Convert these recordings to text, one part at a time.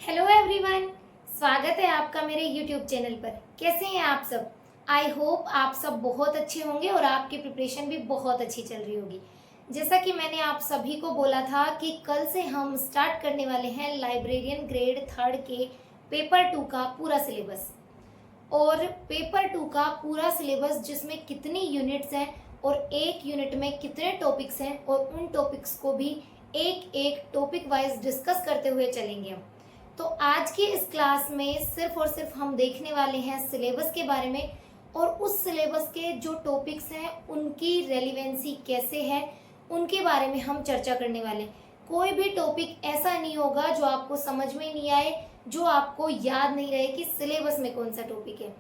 Hello everyone, स्वागत है आपका मेरे यूट्यूब चैनल पर। कैसे हैं आप सब? आई होप आप सब बहुत अच्छे होंगे और आपकी प्रिपरेशन भी बहुत अच्छी चल रही होगी। जैसा कि मैंने आप सभी को बोला था कि कल से हम स्टार्ट करने वाले हैं लाइब्रेरियन ग्रेड 3 के पेपर 2 का पूरा सिलेबस। और पेपर 2 का पूरा सिलेबस जिसमें कितनी यूनिट्स हैं और एक यूनिट में कितने टॉपिक्स हैं और उन टॉपिक्स को भी एक एक टॉपिक वाइज डिस्कस करते हुए चलेंगे हम। तो आज की इस क्लास में सिर्फ और सिर्फ हम देखने वाले हैं सिलेबस के बारे में और उस सिलेबस के जो टॉपिक्स हैं उनकी रेलिवेंसी कैसे है उनके बारे में हम चर्चा करने वाले। कोई भी टॉपिक ऐसा नहीं होगा जो आपको समझ में नहीं आए, जो आपको याद नहीं रहे कि सिलेबस में कौन सा टॉपिक है।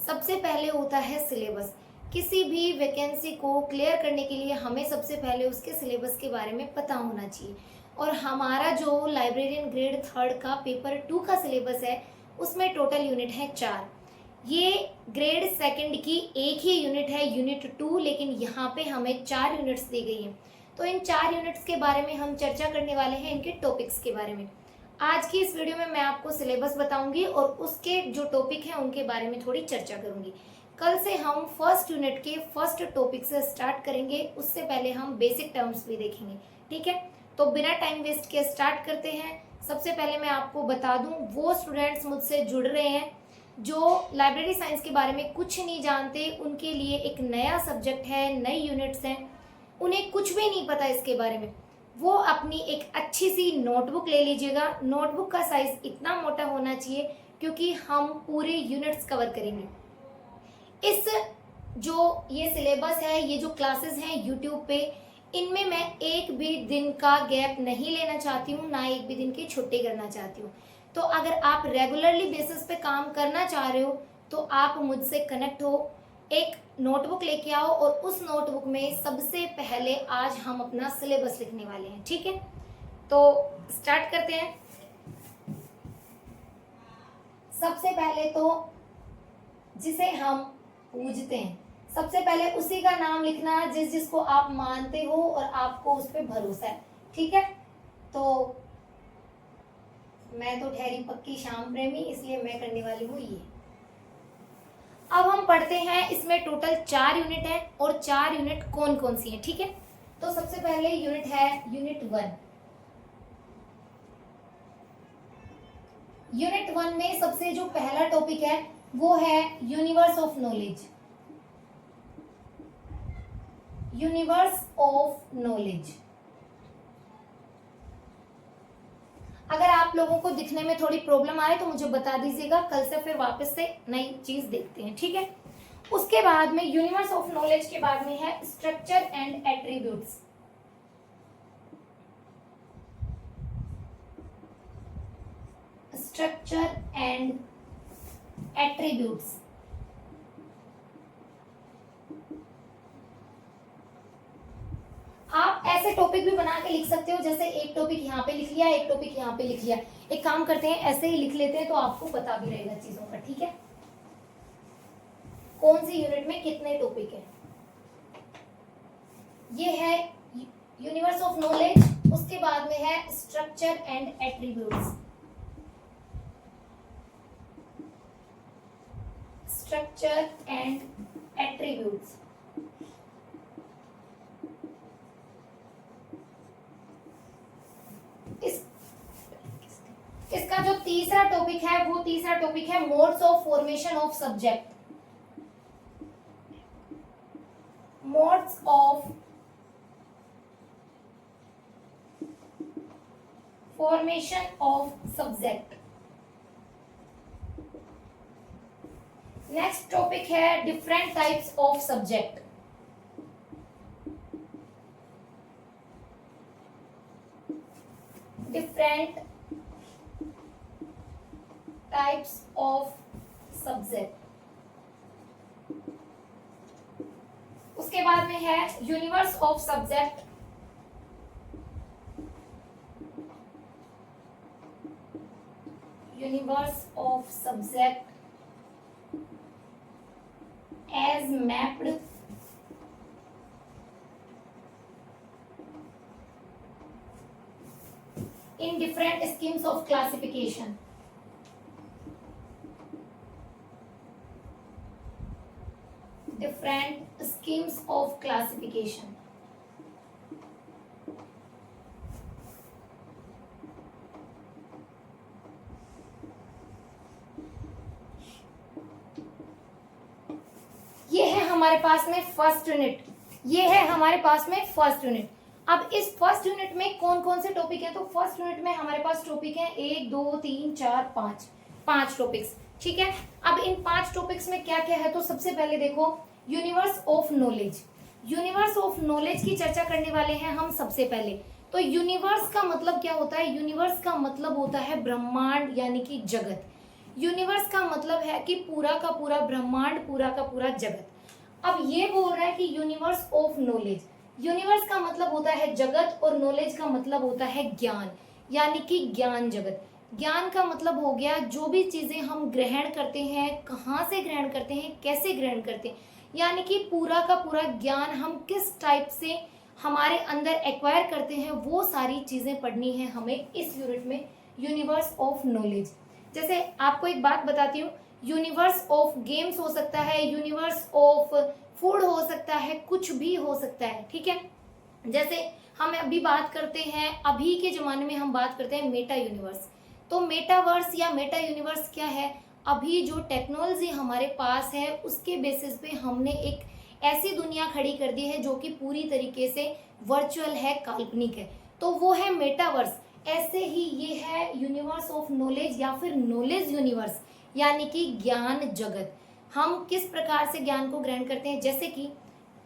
सबसे पहले होता है सिलेबस। किसी भी वैकेंसी को क्लियर करने के लिए हमें सबसे पहले उसके सिलेबस के बारे में पता होना चाहिए। और हमारा जो लाइब्रेरियन ग्रेड 3 का पेपर 2 का सिलेबस है उसमें टोटल यूनिट है 4। ये ग्रेड 2 की एक ही यूनिट है, यूनिट 2, लेकिन यहाँ पे हमें 4 यूनिट्स दी गई हैं। तो इन 4 यूनिट्स के बारे में हम चर्चा करने वाले हैं, इनके टॉपिक्स के बारे में। आज की इस वीडियो में मैं आपको सिलेबस बताऊंगी और उसके जो टॉपिक हैं उनके बारे में थोड़ी चर्चा करूंगी। कल से हम फर्स्ट यूनिट के फर्स्ट टॉपिक से स्टार्ट करेंगे, उससे पहले हम बेसिक टर्म्स भी देखेंगे। ठीक है, तो बिना टाइम वेस्ट के स्टार्ट करते हैं। सबसे पहले मैं आपको बता दूं, वो स्टूडेंट्स मुझसे जुड़ रहे हैं जो लाइब्रेरी साइंस के बारे में कुछ नहीं जानते, उनके लिए एक नया सब्जेक्ट है, नई यूनिट्स हैं, उन्हें कुछ भी नहीं पता इसके बारे में। वो अपनी एक अच्छी सी नोटबुक ले लीजिएगा। नोटबुक का साइज इतना मोटा होना चाहिए क्योंकि हम पूरे यूनिट्स कवर करेंगे। इस जो ये सिलेबस है, ये जो क्लासेस हैं यूट्यूब पे, इनमें मैं एक भी दिन का गैप नहीं लेना चाहती हूँ, ना एक भी दिन की छुट्टी करना चाहती हूँ। तो अगर आप रेगुलरली बेसिस पे काम करना चाह रहे हो तो आप मुझसे कनेक्ट हो, एक नोटबुक लेके आओ और उस नोटबुक में सबसे पहले आज हम अपना सिलेबस लिखने वाले हैं। ठीक है, तो स्टार्ट करते हैं। सबसे पहले तो जिसे हम पूजते हैं, सबसे पहले उसी का नाम लिखना जिसको आप मानते हो और आपको उस पर भरोसा है। ठीक है, तो मैं तो ठहरी पक्की शाम प्रेमी, इसलिए मैं करने वाली हूँ ये। अब हम पढ़ते हैं, इसमें टोटल 4 यूनिट है और 4 यूनिट कौन कौन सी है। ठीक है, तो सबसे पहले यूनिट है यूनिट 1। यूनिट 1 में सबसे जो पहला टॉपिक है वो है universe of knowledge. Universe of knowledge. अगर आप लोगों को दिखने में थोड़ी प्रॉब्लम आए तो मुझे बता दीजिएगा, कल से फिर वापस से नई चीज देखते हैं। ठीक है, उसके बाद में यूनिवर्स ऑफ नॉलेज के बाद में है structure and attributes. Structure and attributes. आप ऐसे टॉपिक भी बना के लिख सकते हो, जैसे एक टॉपिक यहाँ पे लिख लिया, एक टॉपिक यहाँ पे लिख लिया। एक काम करते हैं, ऐसे ही लिख लेते हैं तो आपको पता भी रहेगा चीजों का। ठीक है, कौन सी यूनिट में कितने टॉपिक है। ये है यूनिवर्स ऑफ नॉलेज, उसके बाद में है structure and attributes. Structure and attributes. इसका जो तीसरा टॉपिक है वो तीसरा टॉपिक है modes of formation of subject. Modes of formation of subject. Next topic है different types of subject. Different types of subject. उसके बाद में है universe of subject. Universe of subject as mapped in different schemes of classification. Different schemes of classification. ये है हमारे पास में first unit, ये है हमारे पास में फर्स्ट यूनिट। अब इस फर्स्ट यूनिट में कौन कौन से टॉपिक हैं? तो फर्स्ट यूनिट में हमारे पास टॉपिक है 1 2 3 4 5, 5 टॉपिक्स, ठीक है। अब इन 5 टॉपिक्स में क्या क्या है? तो सबसे पहले देखो universe of knowledge, universe of knowledge की चर्चा करने वाले हैं हम सबसे पहले। तो यूनिवर्स का मतलब क्या होता है? यूनिवर्स का मतलब होता है ब्रह्मांड यानी कि जगत। यूनिवर्स का मतलब है कि पूरा का पूरा ब्रह्मांड, पूरा का पूरा जगत। अब ये बोल रहा है कि यूनिवर्स ऑफ नॉलेज, यूनिवर्स का मतलब होता है जगत और नॉलेज का मतलब होता है ज्ञान, यानी कि ज्ञान जगत। ज्ञान का मतलब हो गया जो भी चीजें हम ग्रहण करते हैं, कहाँ से ग्रहण करते हैं, कैसे ग्रहण करते हैं, यानी कि पूरा का पूरा ज्ञान हम किस टाइप से हमारे अंदर एक्वायर करते हैं, वो सारी चीजें पढ़नी है हमें इस यूनिट में, यूनिवर्स ऑफ नॉलेज। जैसे आपको एक बात बताती हूँ, यूनिवर्स ऑफ गेम्स हो सकता है, यूनिवर्स ऑफ फूड हो सकता है, कुछ भी हो सकता है, ठीक है। जैसे हम अभी बात करते हैं, अभी के जमाने में हम बात करते हैं मेटा यूनिवर्स। तो मेटावर्स या मेटा यूनिवर्स क्या है? अभी जो टेक्नोलॉजी हमारे पास है उसके बेसिस पे हमने एक ऐसी दुनिया खड़ी कर दी है जो कि पूरी तरीके से वर्चुअल है, काल्पनिक है, तो वो है मेटावर्स। ऐसे ही ये है यूनिवर्स ऑफ नॉलेज या फिर नॉलेज यूनिवर्स, यानी कि ज्ञान जगत। हम किस प्रकार से ज्ञान को ग्रहण करते हैं? जैसे कि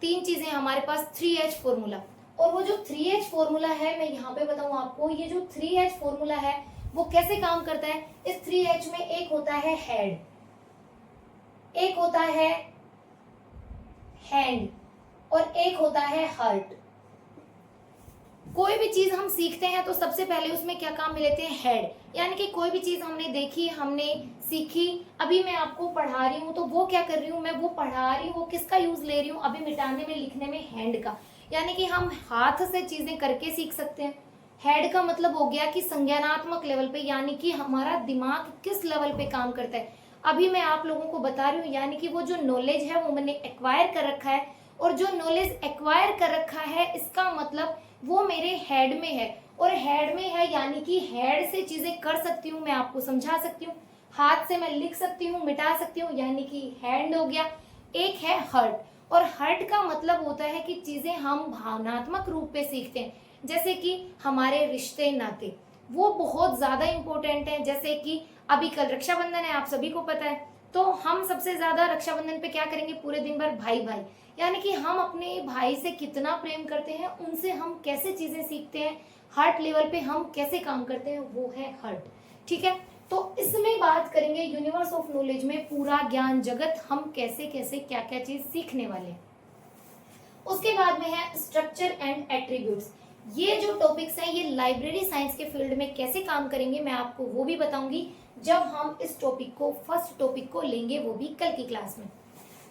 3 चीजें हमारे पास, 3H फॉर्मूला, और वो जो 3H फॉर्मूला है मैं यहाँ पे बताऊँ आपको, ये जो 3H फॉर्मूला है वो कैसे काम करता है? इस 3H में एक होता है हेड, एक होता है हैंड और एक होता है हार्ट। कोई भी चीज हम सीखते हैं तो सबसे पहले उसमें क्या काम में लेते हैं? हेड, यानी कि कोई भी चीज हमने देखी, हमने सीखी, अभी मैं आपको पढ़ा रही हूँ तो वो क्या कर रही हूँ? मैं वो पढ़ा रही हूँ, वो किसका यूज ले रही हूँ? अभी मिटाने में, लिखने में हैंड का, यानी कि हम हाथ से चीजें करके सीख सकते हैं। हेड का मतलब हो गया कि संज्ञानात्मक लेवल पे, यानी कि हमारा दिमाग किस लेवल पे काम करता है, अभी मैं आप लोगों को बता रही हूँ। यानी कि वो जो नॉलेज है वो मैंने एक्वायर कर रखा है, और जो नॉलेज एक्वायर कर रखा है इसका मतलब वो मेरे हेड में है, और हेड में है यानी कि हेड से चीजें कर सकती हूँ, मैं आपको समझा सकती हूँ, हाथ से मैं लिख सकती हूँ, मिटा सकती हूँ, यानी कि हैंड हो गया। एक है हर्ट, और हर्ट का मतलब होता है कि चीजें हम भावनात्मक रूप पे सीखते हैं, जैसे कि हमारे रिश्ते नाते, वो बहुत ज्यादा इंपॉर्टेंट है। जैसे कि अभी कल रक्षाबंधन है, आप सभी को पता है, तो हम सबसे ज्यादा रक्षाबंधन पे क्या करेंगे? पूरे दिन भर भाई भाई, यानी कि हम अपने भाई से कितना प्रेम करते हैं, उनसे हम कैसे चीजें सीखते हैं, हार्ट लेवल पे हम कैसे काम करते हैं, वो है हार्ट, ठीक है। तो इसमें बात करेंगे यूनिवर्स ऑफ नॉलेज में पूरा ज्ञान जगत, हम कैसे कैसे क्या क्या चीज सीखने वाले हैं। उसके बाद में है स्ट्रक्चर एंड एट्रीब्यूट्स। ये जो टॉपिक्स हैं ये लाइब्रेरी साइंस के फील्ड में कैसे काम करेंगे मैं आपको वो भी बताऊंगी जब हम इस टॉपिक को, फर्स्ट टॉपिक को लेंगे, वो भी कल की क्लास में।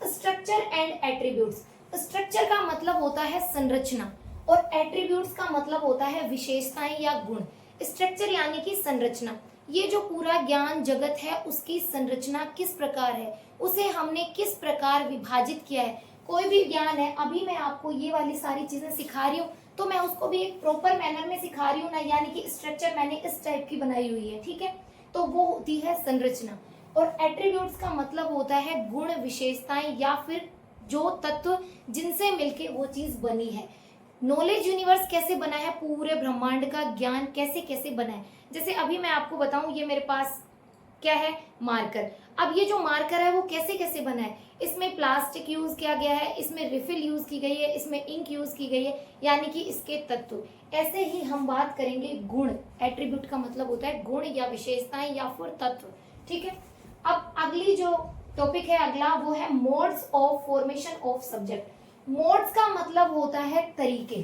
स्ट्रक्चर एंड एट्रीब्यूट्स, स्ट्रक्चर का मतलब होता है संरचना और एट्रीब्यूट्स का मतलब होता है विशेषताएं या गुण। स्ट्रक्चर यानी कि संरचना, ये जो पूरा ज्ञान जगत है उसकी संरचना किस प्रकार है, उसे हमने किस प्रकार विभाजित किया है। कोई भी ज्ञान है, अभी मैं आपको ये वाली सारी चीजें सिखा रही हूँ तो मैं उसको भी एक प्रॉपर मैनर में सिखा रही हूँ ना, यानी कि स्ट्रक्चर मैंने इस टाइप की बनाई हुई है, ठीक है। तो वो होती है संरचना। और एट्रीब्यूट्स का मतलब होता है गुण, विशेषताएं या फिर जो तत्व जिनसे मिलके वो चीज बनी है। नॉलेज यूनिवर्स कैसे बना है, पूरे ब्रह्मांड का ज्ञान कैसे कैसे बना है। जैसे अभी मैं आपको बताऊं, ये मेरे पास क्या है? मार्कर। अब ये जो मार्कर है वो कैसे कैसे बना है? इसमें प्लास्टिक यूज किया गया है, इसमें रिफिल यूज की गई है, इसमें इंक यूज की गई है, यानी कि इसके तत्व। ऐसे ही हम बात करेंगे गुण, एट्रीब्यूट का मतलब होता है गुण या विशेषताएं या फिर तत्व, ठीक है। अब अगली जो टॉपिक है अगला, वो है modes of formation of subject. Modes का मतलब होता है तरीके,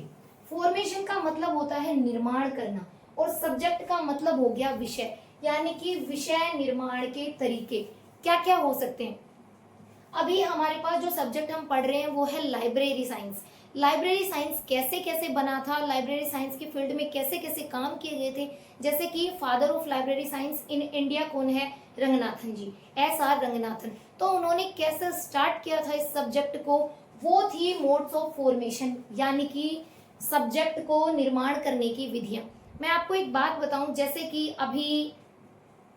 फॉर्मेशन का मतलब होता है निर्माण करना, और सब्जेक्ट का मतलब हो गया विषय, यानी कि विषय निर्माण के तरीके क्या क्या हो सकते हैं। अभी हमारे पास जो सब्जेक्ट हम पढ़ रहे हैं वो है लाइब्रेरी साइंस। लाइब्रेरी साइंस कैसे कैसे बना था, लाइब्रेरी साइंस के फील्ड में कैसे कैसे काम किए गए थे। जैसे कि father of library science in India कौन है? रंगनाथन जी, SR रंगनाथन। तो उन्होंने कैसे स्टार्ट किया था इस सब्जेक्ट को? वो थी मोड्स ऑफ फॉर्मेशन, यानी कि सब्जेक्ट को निर्माण करने की विधियां। मैं आपको एक बात बताऊं, जैसे कि अभी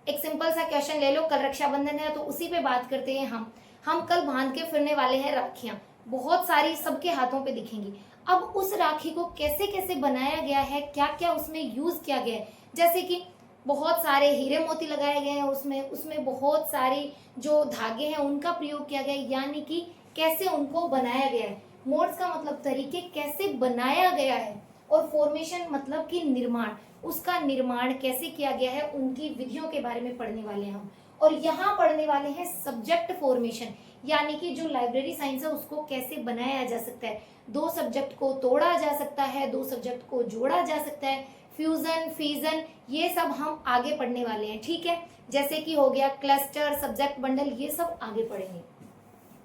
एक सिंपल सा क्वेश्चन ले लो, कल रक्षाबंधन है तो उसी पे बात करते हैं हम कल बांध के फिरने वाले हैं राखियां, बहुत सारी सबके हाथों पे दिखेंगी। अब उस राखी को कैसे कैसे बनाया गया है, क्या क्या उसमें यूज किया गया है, जैसे कि बहुत सारे हीरे मोती लगाए गए हैं उसमें बहुत सारी जो धागे हैं उनका प्रयोग किया गया है, यानी कि कैसे उनको बनाया गया है। मोड्स का मतलब तरीके, कैसे बनाया गया है, और फॉर्मेशन मतलब कि निर्माण, उसका निर्माण कैसे किया गया है, उनकी विधियों के बारे में पढ़ने वाले हैं हम। और यहाँ पढ़ने वाले हैं सब्जेक्ट फॉर्मेशन, यानी कि जो लाइब्रेरी साइंस है उसको कैसे बनाया जा सकता है। दो सब्जेक्ट को तोड़ा जा सकता है, दो सब्जेक्ट को जोड़ा जा सकता है, फ्यूजन, फीजन, ये सब हम आगे पढ़ने वाले हैं, ठीक है। जैसे कि हो गया क्लस्टर, सब्जेक्ट बंडल, ये सब आगे पढ़ेंगे।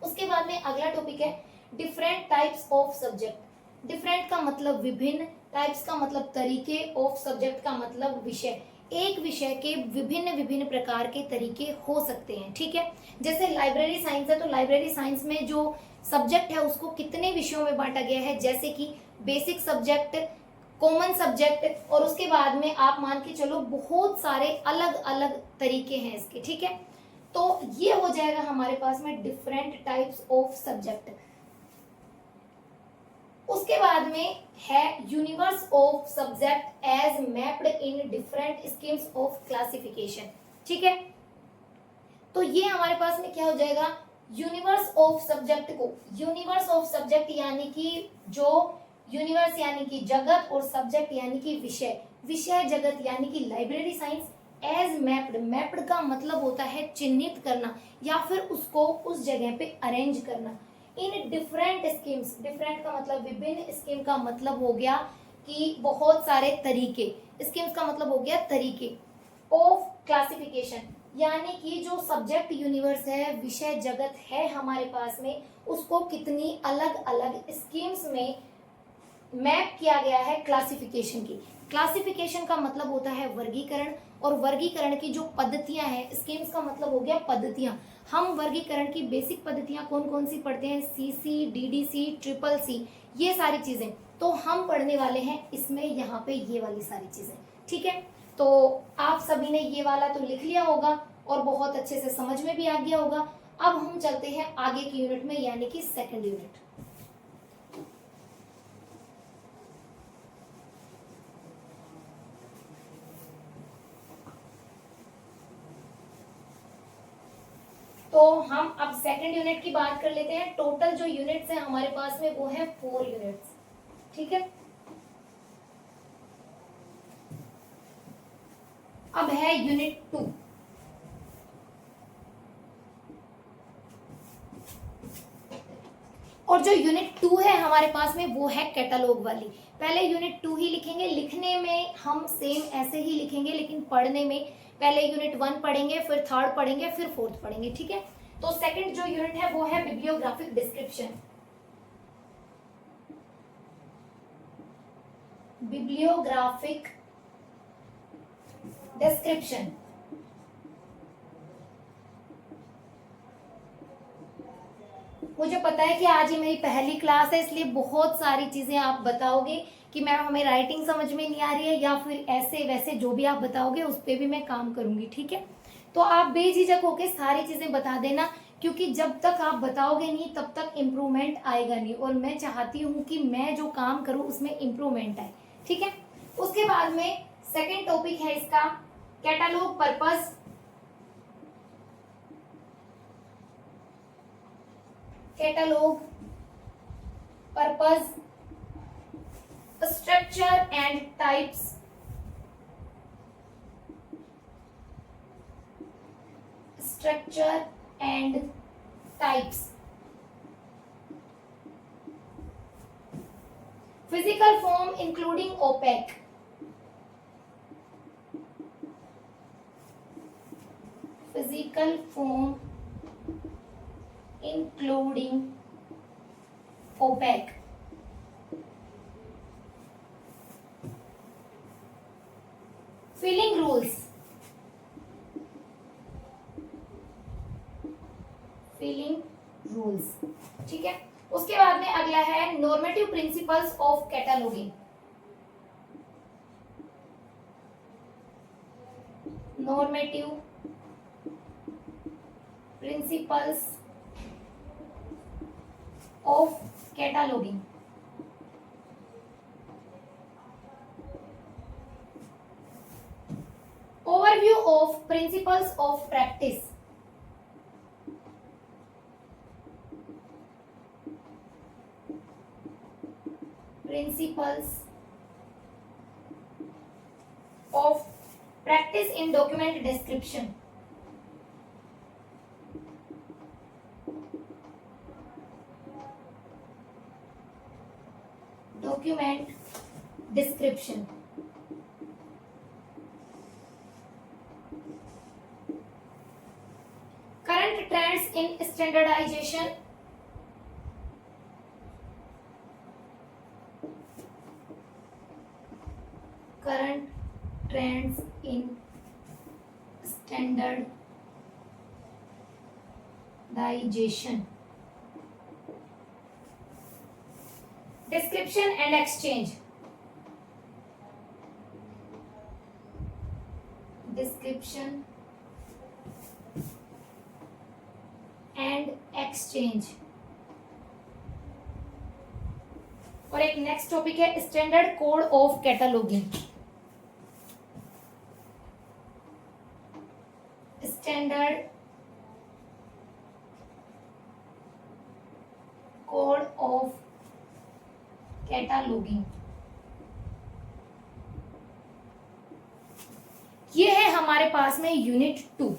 उसके बाद में अगला टॉपिक है different types of subject. Different का मतलब विभिन्न, टाइप्स का मतलब तरीके, ऑफ सब्जेक्ट का मतलब विषय। एक विषय के विभिन्न विभिन्न प्रकार के तरीके हो सकते हैं, ठीक है। जैसे लाइब्रेरी साइंस है तो लाइब्रेरी साइंस में जो सब्जेक्ट है उसको कितने विषयों में बांटा गया है, जैसे कि बेसिक सब्जेक्ट, कॉमन सब्जेक्ट, और उसके बाद में आप मान के चलो बहुत सारे अलग अलग तरीके हैं इसके, ठीक है। तो ये हो जाएगा हमारे पास में डिफरेंट टाइप्स ऑफ सब्जेक्ट। उसके बाद में है universe of subject as mapped in different schemes of classification, ठीक है। तो ये हमारे पास में क्या हो जाएगा, यूनिवर्स ऑफ सब्जेक्ट को, यूनिवर्स ऑफ सब्जेक्ट यानी कि जो यूनिवर्स यानी कि जगत, और सब्जेक्ट यानी कि विषय, विषय जगत यानी कि library science as mapped, mapped का मतलब होता है चिन्हित करना या फिर उसको उस जगह पे अरेंज करना, इन डिफरेंट स्कीम्स, डिफरेंट का मतलब विभिन्न, स्कीम का मतलब हो गया कि बहुत सारे तरीके, स्कीम्स का मतलब हो गया तरीके, ऑफ क्लासिफिकेशन यानी कि जो सब्जेक्ट यूनिवर्स है, विषय जगत है हमारे पास में, उसको कितनी अलग अलग स्कीम्स में मैप किया गया है क्लासिफिकेशन की। क्लासिफिकेशन का मतलब होता है वर्गीकरण, और वर्गीकरण की जो पद्धतियां हैं, स्कीम्स का मतलब हो गया पद्धतियां। हम वर्गीकरण की बेसिक पद्धतियां कौन कौन सी पढ़ते हैं, CC, DDC, CCC, ये सारी चीजें तो हम पढ़ने वाले हैं इसमें, यहाँ पे ये वाली सारी चीजें, ठीक है। तो आप सभी ने ये वाला तो लिख लिया होगा और बहुत अच्छे से समझ में भी आ गया होगा। अब हम चलते हैं आगे की यूनिट में, यानी कि सेकंड यूनिट। तो हम अब सेकंड यूनिट की बात कर लेते हैं। टोटल जो यूनिट्स हैं हमारे पास में वो है 4 यूनिट्स, ठीक है। अब है यूनिट 2। और जो यूनिट 2 है हमारे पास में वो है कैटलॉग वाली। पहले यूनिट 2 ही लिखेंगे, लिखने में हम सेम ऐसे ही लिखेंगे, लेकिन पढ़ने में पहले यूनिट 1 पढ़ेंगे, फिर थर्ड पढ़ेंगे, फिर फोर्थ पढ़ेंगे, ठीक है। तो सेकंड जो यूनिट है वो है बिब्लियोग्राफिक डिस्क्रिप्शन। बिब्लियोग्राफिक डिस्क्रिप्शन, मुझे पता है कि आज ही मेरी पहली क्लास है, इसलिए बहुत सारी चीजें आप बताओगे कि मैम हमें राइटिंग समझ में नहीं आ रही है, या फिर ऐसे वैसे जो भी आप बताओगे उस पर भी मैं काम करूंगी, ठीक है। तो आप बेझिझक होकर सारी चीजें बता देना, क्योंकि जब तक आप बताओगे नहीं तब तक इम्प्रूवमेंट आएगा नहीं, और मैं चाहती हूँ कि मैं जो काम करूँ उसमें इम्प्रूवमेंट आए, ठीक है। उसके बाद में सेकेंड टॉपिक है इसका catalogue purpose. Catalogue purpose, structure and types, structure and types, physical form including OPAC, physical form including OPAC, filing rules. ठीक है, उसके बाद में अगला है normative principles of cataloguing. Normative principles of cataloguing. Overview of principles of practice. Principles of practice in document description. Document description. Current trends in standardization. Current trends in standardization. Description and exchange. Description and exchange. और एक next topic है standard code of cataloguing. Standard code of cataloguing. ये है हमारे पास में unit 2।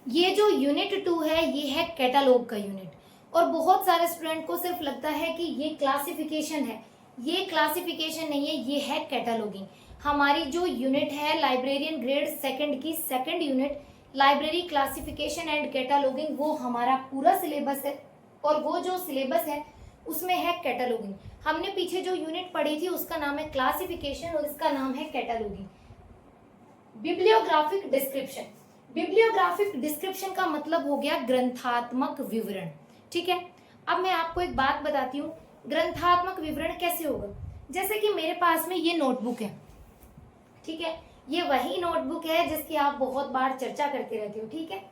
ये जो unit 2 है ये है कैटलॉग का यूनिट। और बहुत सारे स्टूडेंट को सिर्फ लगता है कि ये क्लासिफिकेशन है, ये क्लासिफिकेशन नहीं है, ये है कैटलॉगिंग। हमारी जो यूनिट है लाइब्रेरियन ग्रेड सेकंड की second unit library classification and cataloguing, वो हमारा पूरा सिलेबस है। और वो जो सिलेबस है उसमें है कैटलॉगिंग। हमने पीछे जो यूनिट पढ़ी थी उसका नाम है क्लासिफिकेशन और इसका नाम है cataloguing. Bibliographic description. Bibliographic description का मतलब हो गया ग्रंथात्मक विवरण। ठीक है, अब मैं आपको एक बात बताती हूँ, ग्रंथात्मक विवरण कैसे होगा। जैसे कि मेरे पास में ये नोटबुक है, ठीक है, ये वही नोटबुक है जिसकी आप बहुत बार चर्चा करते रहते हो। ठीक है,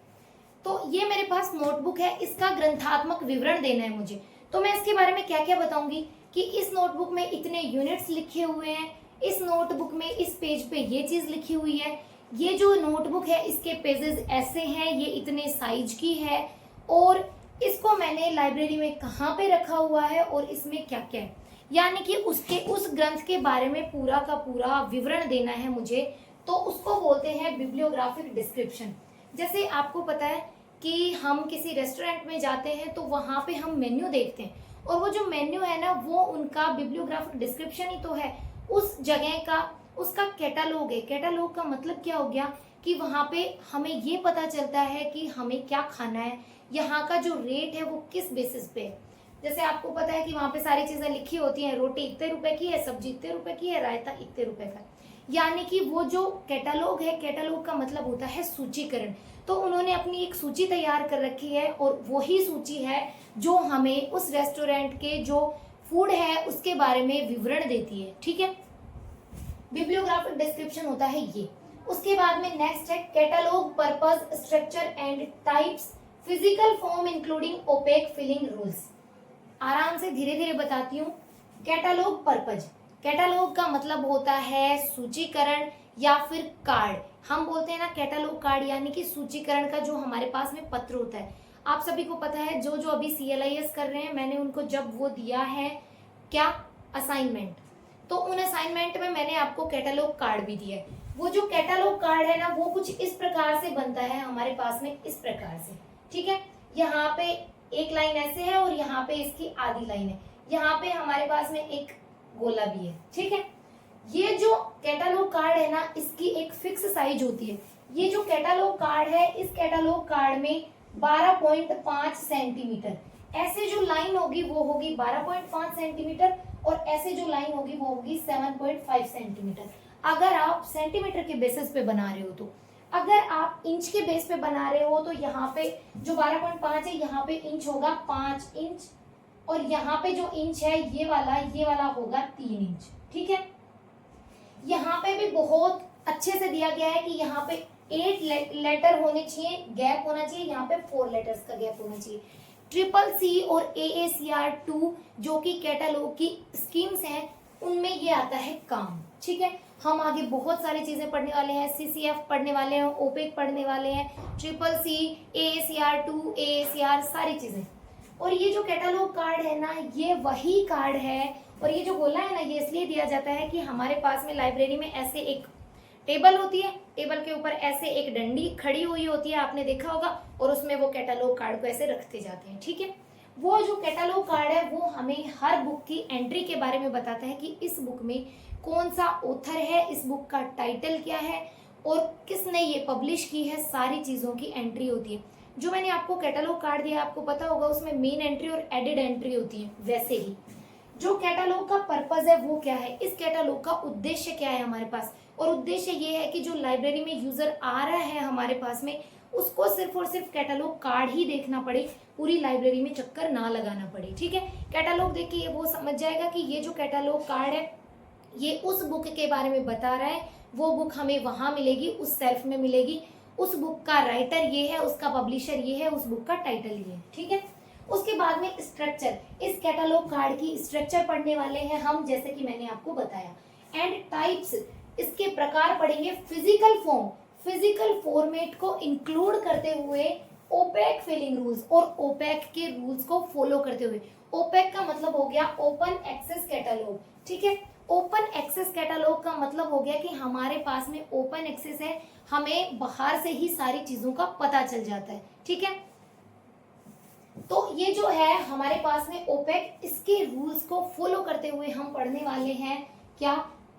तो ये मेरे पास नोटबुक है, इसका ग्रंथात्मक विवरण देना है मुझे। तो मैं इसके बारे में क्या क्या बताऊंगी कि इस नोटबुक में इतने यूनिट्स लिखे हुए हैं, इस नोटबुक में इस पेज पे ये चीज लिखी हुई है, ये जो नोटबुक है इसके पेजेस ऐसे हैं, ये इतने साइज की है, और इसको मैंने लाइब्रेरी में कहाँ पे रखा हुआ है और इसमें क्या क्या है, यानी कि उसके उस ग्रंथ के बारे में पूरा का पूरा विवरण देना है मुझे। तो उसको बोलते हैं बिब्लियोग्राफिक डिस्क्रिप्शन। जैसे आपको पता है कि हम किसी रेस्टोरेंट में जाते हैं तो वहाँ पे हम मेन्यू देखते हैं, और वो जो मेन्यू है ना वो उनका बिब्लियोग्राफिक डिस्क्रिप्शन ही तो है, उस जगह का उसका कैटलॉग है। कैटलॉग का मतलब क्या हो गया कि वहाँ पे हमें ये पता चलता है कि हमें क्या खाना है, यहाँ का जो रेट है वो किस बेसिस पे है। जैसे आपको पता है कि वहाँ पे सारी चीजें लिखी होती हैं, रोटी इतने रुपए की है, सब्जी इतने रुपए की है, रायता इतने रुपए का। यानी कि वो जो कैटलॉग है, कैटलॉग का मतलब होता है सूचीकरण। तो उन्होंने अपनी एक सूची तैयार कर रखी है और वही सूची है जो हमें उस रेस्टोरेंट के जो फूड है उसके बारे में विवरण देती है। ठीक है, बिब्लियोग्राफिक डिस्क्रिप्शन होता है ये। उसके बाद में नेक्स्ट है catalogue purpose structure and types physical form including OPAC filing rules. आराम से धीरे धीरे बताती हूँ। कैटलॉग पर्पज, कैटलॉग का मतलब होता है सूचीकरण या फिर कार्ड। हम बोलते हैं ना कैटलॉग कार्ड, यानी कि सूचीकरण का जो हमारे पास में पत्र होता है। आप सभी को पता है जो जो अभी CLIS कर रहे हैं, मैंने उनको जब वो दिया है क्या असाइनमेंट, तो उन असाइनमेंट में मैंने आपको कैटलॉग कार्ड भी दिया है। वो जो कैटलॉग कार्ड है ना वो कुछ इस प्रकार से बनता है हमारे पास में, इस प्रकार से। ठीक है, यहाँ पे एक लाइन ऐसे है और यहाँ पे इसकी आधी लाइन है, यहाँ पे हमारे पास में एक गोला भी है। ठीक है, ये जो कैटलॉग कार्ड है ना इसकी एक फिक्स साइज होती है। ये जो कैटलॉग कार्ड है, इस कैटलॉग कार्ड में 12.5 सेंटीमीटर ऐसे जो लाइन होगी वो होगी 12.5 सेंटीमीटर, और ऐसे जो लाइन होगी वो होगी 7.5 सेंटीमीटर। अगर आप सेंटीमीटर के बेसिस पे बना रहे हो तो अगर आप इंच के बेस पे बना रहे हो तो यहाँ पे जो 12.5 है यहाँ पे इंच होगा 5 इंच, और यहाँ पे जो इंच है ये वाला होगा 3 इंच। ठीक है, यहाँ पे भी बहुत अच्छे से दिया गया है कि यहाँ पे 8 लेटर होने चाहिए, गैप होना चाहिए, यहाँ पे 4 लेटर्स का गैप होना चाहिए। ट्रिपल सी और AACR2 जो कि कैटालॉग की स्कीम्स हैं उनमें ये आता है काम। ठीक है, हम आगे बहुत सारी चीजें पढ़ने वाले हैं, CCF पढ़ने वाले हैं, ओपेक पढ़ने वाले हैं, ट्रिपल सी, AACR2, AACR सारी चीजें। और ये जो कैटालॉग कार्ड है ना, ये वही कार्ड है, और ये जो गोला है ना, ये इसलिए दिया जाता है कि हमारे पास में लाइब्रेरी में ऐसे एक टेबल होती है, टेबल के ऊपर ऐसे एक डंडी खड़ी हुई होती है, आपने देखा होगा, और उसमें वो कैटालॉग कार्ड को ऐसे रखते जाते हैं। ठीक है, वो जो कैटालॉग कार्ड है वो हमें हर बुक की एंट्री के बारे में बताता है कि इस बुक में कौन सा ऑथर है, इस बुक का टाइटल क्या है और किसने ये पब्लिश की है, सारी चीजों की एंट्री होती है। जो मैंने आपको कैटालॉग कार्ड दिया आपको पता होगा उसमें मेन एंट्री और एडेड एंट्री होती है। वैसे ही जो कैटालॉग का पर्पज है वो क्या है, इस कैटालॉग का उद्देश्य क्या है हमारे पास, और उद्देश्य ये है कि जो लाइब्रेरी में यूजर आ रहा है हमारे पास में उसको सिर्फ और सिर्फ कैटालॉग कार्ड ही देखना पड़े, पूरी लाइब्रेरी में चक्कर ना लगाना पड़े। ठीक है, कैटालॉग देख के ये वो समझ जाएगा कि ये जो कैटालॉग कार्ड है ये उस बुक के बारे में बता रहा है, वो बुक हमें वहां मिलेगी, उस सेल्फ में मिलेगी, उस बुक का राइटर ये है, उसका पब्लिशर ये है, उस बुक का टाइटल ये है। ठीक है, उसके बाद में स्ट्रक्चर, इस कैटालॉग कार्ड की स्ट्रक्चर पढ़ने वाले हैं हम, जैसे कि मैंने आपको बताया। एंड टाइप्स, इसके प्रकार पढ़ेंगे। फिजिकल फॉर्म, फिजिकल फॉर्मेट को इंक्लूड करते हुए ओपेक फिलिंग रूल्स और ओपेक के रूल्स को फॉलो करते हुए। ओपेक का मतलब हो गया ओपन एक्सेस कैटालॉग। ठीक है, ओपन एक्सेस कैटालॉग का मतलब हो गया कि हमारे पास में ओपन एक्सेस है, हमें बाहर से ही सारी चीजों का पता चल जाता है। ठीक है, तो ये जो है हमारे पास में ओपेक, इसके रूल्स को फॉलो करते हुए हम पढ़ने वाले हैं क्या,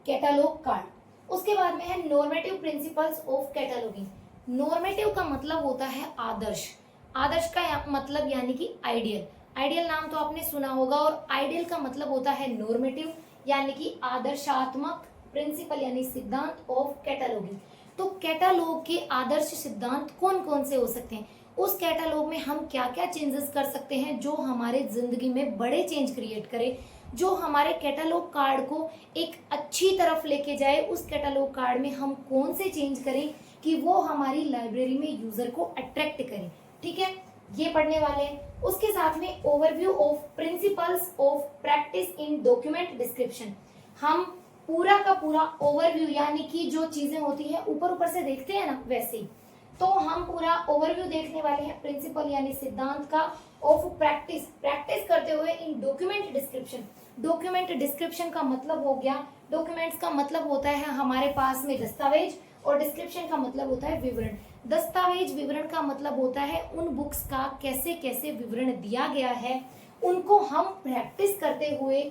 कैटालॉग कार्ड। उसके बाद में है नॉर्मेटिव प्रिंसिपल्स ऑफ कैटालॉगिंग। नॉर्मेटिव का मतलब होता है आदर्श, आदर्श का मतलब यानी कि आइडियल। आइडियल नाम तो आपने सुना होगा, और आइडियल का मतलब होता है नॉर्मेटिव यानी कि आदर्शात्मक, प्रिंसिपल यानी सिद्धांत ऑफ कैटालॉगिंग। तो कैटालॉग के आदर्श सिद्धांत कौन कौन से हो सकते हैं, उस कैटालॉग में हम क्या क्या चेंजेस कर सकते हैं जो हमारे जिंदगी में बड़े चेंज क्रिएट करे, जो हमारे कैटालॉग कार्ड को एक अच्छी तरफ लेके जाए। उस कैटालॉग कार्ड में हम कौन से चेंज करें कि वो हमारी लाइब्रेरी में यूजर को अट्रैक्ट करे। ठीक है, ये पढ़ने वाले हैं। उसके साथ में overview of principles of practice in document description. हम पूरा का पूरा ओवरव्यू यानी कि जो चीजें होती है ऊपर ऊपर से देखते हैं ना, वैसे ही तो हम पूरा ओवरव्यू देखने वाले हैं प्रिंसिपल यानी सिद्धांत का, ऑफ प्रैक्टिस, प्रैक्टिस करते हुए इन डॉक्यूमेंट डिस्क्रिप्शन। डॉक्यूमेंट डिस्क्रिप्शन का मतलब हो गया, डॉक्यूमेंट्स का मतलब होता है हमारे पास में दस्तावेज, और डिस्क्रिप्शन का मतलब होता है विवरण। दस्तावेज विवरण का मतलब होता है उन बुक्स का कैसे कैसे विवरण दिया गया है, उनको हम प्रैक्टिस करते हुए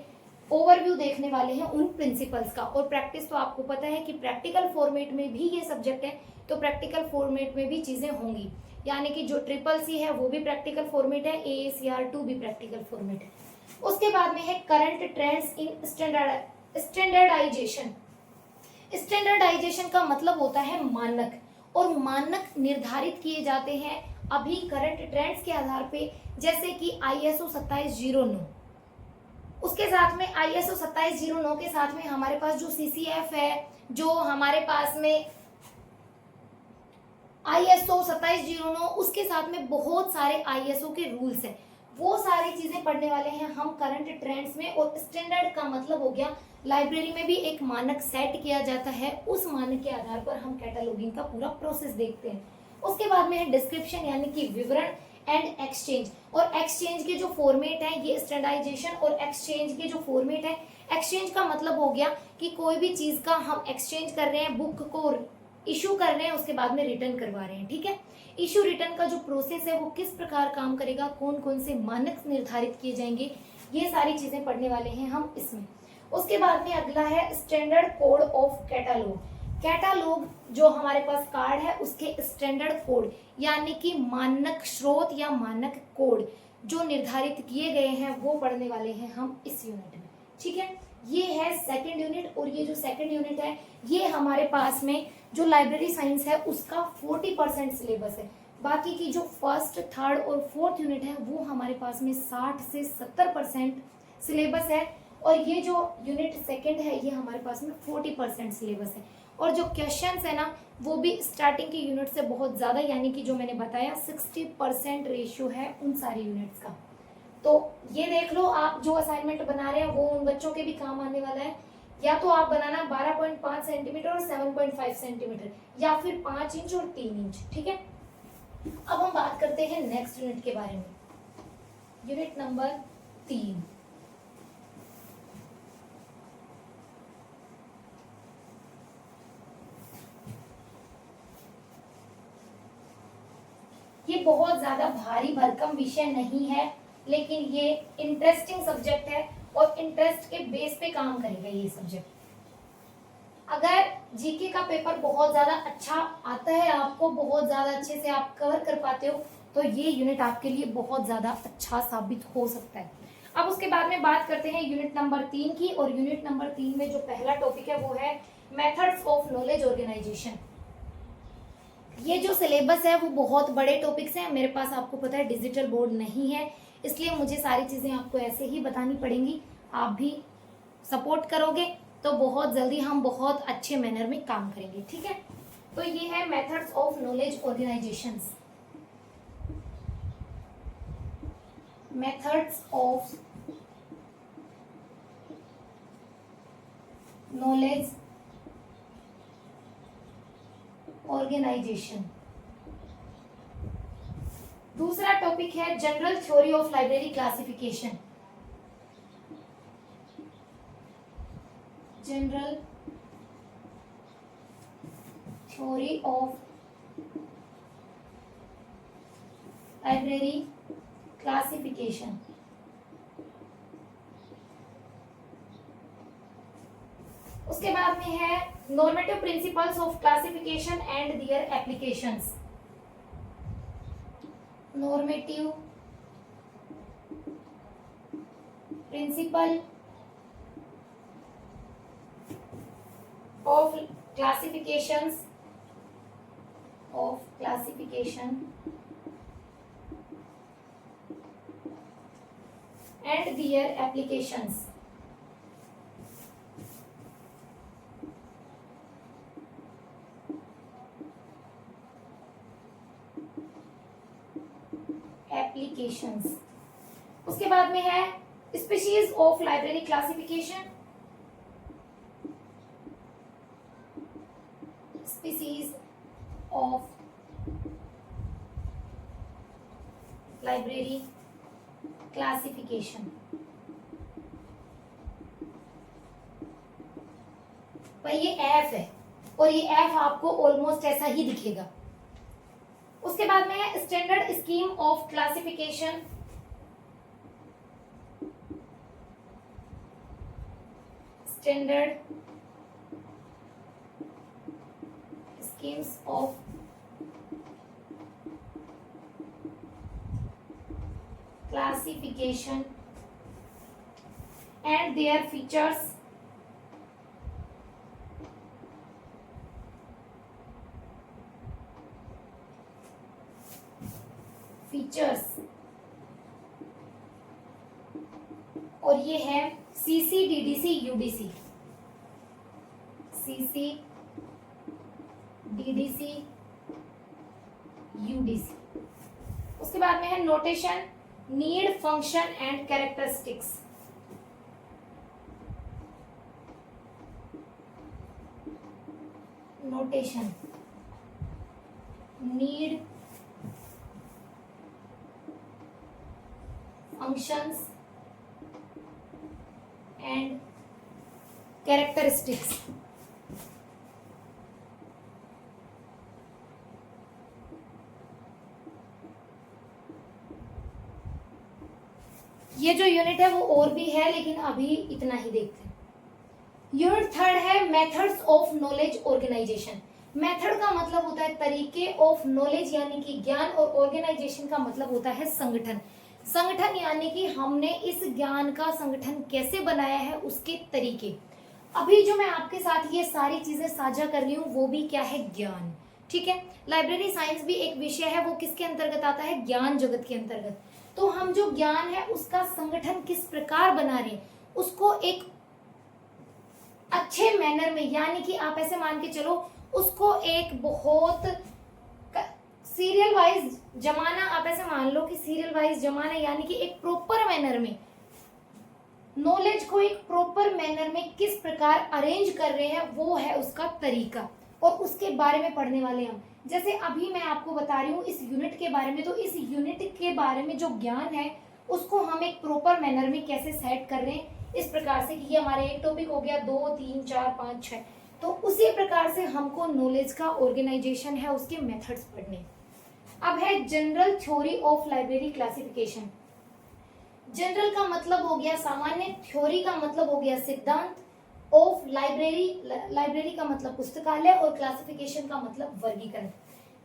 ओवरव्यू देखने वाले हैं उन प्रिंसिपल्स का। और प्रैक्टिस तो आपको पता है कि प्रैक्टिकल फॉर्मेट में भी ये सब्जेक्ट है, तो प्रैक्टिकल फॉर्मेट में भी चीजें होंगी, यानी कि जो ट्रिपल सी है वो भी प्रैक्टिकल फॉर्मेट है, AACR2 भी प्रैक्टिकल फॉर्मेट है। उसके बाद में है current trends in standardisation. Standardisation का मतलब होता है मानक, और मानक निर्धारित किए जाते हैं अभी करंट ट्रेंड्स के आधार पे, जैसे कि ISO 2709। उसके साथ में ISO 2709 के साथ में हमारे पास जो CCF है, जो हमारे पास में ISO 2709, उसके साथ में बहुत सारे ISO के रूल्स हैं, वो सारी चीजें पढ़ने वाले हैं हम करंट ट्रेंड्स में। और स्टैंडर्ड का मतलब हो गया लाइब्रेरी में भी एक मानक सेट किया जाता है, उस मानक के आधार पर हम कैटालॉगिंग का पूरा प्रोसेस देखते हैं। उसके बाद में है डिस्क्रिप्शन यानी कि विवरण एंड एक्सचेंज। और एक्सचेंज के जो फॉर्मेट है, ये स्टैंडर्डाइजेशन और एक्सचेंज के जो फॉर्मेट है, एक्सचेंज का मतलब हो गया कि कोई भी चीज का हम एक्सचेंज कर रहे हैं, बुक को इशू कर रहे हैं, उसके बाद में रिटर्न करवा रहे हैं। ठीक है, इशू रिटर्न का जो प्रोसेस है वो किस प्रकार काम करेगा, कौन कौन से मानक निर्धारित किए जाएंगे, ये सारी चीजें पढ़ने वाले हैं हम इसमें। उसके बाद में अगला है standard code of catalogue. Catalogue जो हमारे पास कार्ड है उसके स्टैंडर्ड कोड यानी कि मानक स्रोत या मानक कोड जो निर्धारित किए गए हैं वो पढ़ने वाले हैं हम इस यूनिट में। ठीक है, ये है सेकंड यूनिट, और ये जो सेकंड यूनिट है ये हमारे पास में जो लाइब्रेरी साइंस है उसका 40% सिलेबस है। बाकी की जो फर्स्ट, थर्ड और फोर्थ यूनिट है वो हमारे पास में 60 से 70% सिलेबस है, और ये जो यूनिट सेकंड है ये हमारे पास में 40% सिलेबस है। और जो क्वेश्चंस है ना वो भी स्टार्टिंग के यूनिट से बहुत ज़्यादा, यानी कि जो मैंने बताया 60% रेशियो है उन सारी यूनिट्स का। तो ये देख लो, आप जो असाइनमेंट बना रहे हैं वो उन बच्चों के भी काम आने वाला है। या तो आप बनाना 12.5 सेंटीमीटर और 7.5 सेंटीमीटर, या फिर 5 इंच और 3 इंच, ठीक है। अब हम बात करते हैं नेक्स्ट यूनिट के बारे में, यूनिट नंबर 3। ये बहुत ज्यादा भारी भरकम विषय नहीं है, लेकिन ये इंटरेस्टिंग सब्जेक्ट है और इंटरेस्ट के बेस पे काम करेगा ये सब्जेक्ट। अगर जीके का पेपर बहुत ज्यादा अच्छा आता है, आपको बहुत ज्यादा अच्छे से आप कवर कर पाते हो, तो ये यूनिट आपके लिए बहुत ज्यादा अच्छा साबित हो सकता है। अब उसके बाद में बात करते हैं यूनिट नंबर 3 की, और यूनिट नंबर 3 में जो पहला टॉपिक है वो है मेथड्स ऑफ नॉलेज ऑर्गेनाइजेशन। ये जो सिलेबस है वो बहुत बड़े टॉपिक्स हैं, मेरे पास आपको पता है डिजिटल बोर्ड नहीं है, इसलिए मुझे सारी चीज़ें आपको ऐसे ही बतानी पड़ेंगी। आप भी सपोर्ट करोगे तो बहुत जल्दी हम बहुत अच्छे मैनर में काम करेंगे, ठीक है। तो ये है methods of knowledge organisations. Methods of knowledge organisation. दूसरा टॉपिक है general theory of library classification. General theory of library classification. उसके बाद में है normative principles of classification and their applications. Normative principle of classification and their applications. Applications. उसके बाद में है species of library classification. Species of library classification. भाई ये एफ है, और ये एफ आपको ऑलमोस्ट ऐसा ही दिखेगा। उसके बाद में है standard scheme of classification. Standard schemes of classification and their features. और ये है CCDDC UDC। CCDDC UDC। उसके बाद में है notation, need, function and characteristics. Notation, need, functions and characteristics. ये जो यूनिट है वो और भी है, लेकिन अभी इतना ही देखते हैं। यूनिट थर्ड है methods of knowledge organisation. Method का मतलब होता है तरीके, ऑफ नॉलेज यानी कि ज्ञान, और ऑर्गेनाइजेशन का मतलब होता है संगठन। संगठन यानी कि हमने इस ज्ञान का संगठन कैसे बनाया है, उसके तरीके। अभी जो मैं आपके साथ ये सारी चीजें साझा कर रही हूँ वो भी क्या है, ज्ञान। ठीक है, लाइब्रेरी साइंस भी एक विषय है, वो किसके अंतर्गत आता है, ज्ञान जगत के अंतर्गत। तो हम जो ज्ञान है उसका संगठन किस प्रकार बना रहे हैं, उसको एक अच्छे मैनर में, यानी कि आप ऐसे मान के चलो उसको एक बहुत सीरियल वाइज जमाना, आप ऐसे मान लो कि सीरियल वाइज जमाना, यानी कि एक प्रॉपर मैनर में नॉलेज को एक प्रॉपर मैनर में किस प्रकार अरेंज कर रहे हैं, वो है उसका तरीका, और उसके बारे में पढ़ने वाले हम। जैसे अभी मैं आपको बता रही हूँ इस यूनिट के बारे में, तो इस यूनिट के बारे में जो ज्ञान है उसको हम एक प्रॉपर मैनर में कैसे सेट कर रहे हैं, इस प्रकार से कि ये हमारे एक टॉपिक हो गया, 2 3 4 5 6, तो उसी प्रकार से हमको नॉलेज का ऑर्गेनाइजेशन है, उसके मेथड्स पढ़ने। अब है general theory of library classification. General का मतलब हो गया सामान्य, थ्योरी का मतलब हो गया सिद्धांत, ऑफ लाइब्रेरी, लाइब्रेरी का मतलब पुस्तकालय, और क्लासिफिकेशन का मतलब वर्गीकरण।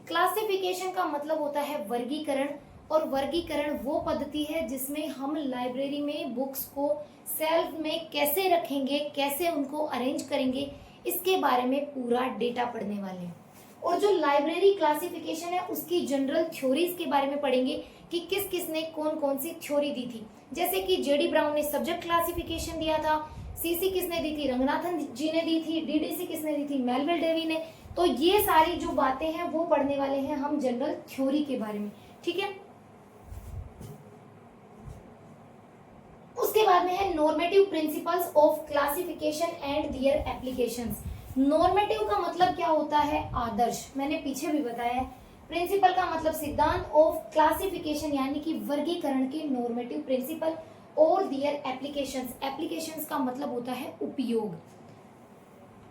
क्लासिफिकेशन का मतलब होता है वर्गीकरण, और वर्गीकरण वो पद्धति है जिसमें हम लाइब्रेरी में बुक्स को सेल्फ में कैसे रखेंगे, कैसे उनको अरेंज करेंगे, इसके बारे में पूरा डेटा पढ़ने वाले हैं। और जो लाइब्रेरी क्लासिफिकेशन है उसकी जनरल थ्योरीज के बारे में पढ़ेंगे कि किस किस ने कौन कौन सी थ्योरी दी थी। जैसे कि जेडी ब्राउन ने सब्जेक्ट क्लासिफिकेशन दिया था, सीसी किसने दी थी, रंगनाथन जी ने दी थी, डीडीसी किसने दी थी, मेलविल डेवी ने। तो ये सारी जो बातें हैं वो पढ़ने वाले हैं हम जनरल थ्योरी के बारे में। ठीक है, उसके बाद में है normative principles of classification and their applications. Normative का मतलब क्या होता है, आदर्श, मैंने पीछे भी बताया है। प्रिंसिपल का मतलब सिद्धांत, ऑफ क्लासिफिकेशन यानी कि वर्गीकरण के नॉर्मेटिव प्रिंसिपल, और दियर एप्लीकेशंस, एप्लीकेशंस का मतलब होता है उपयोग।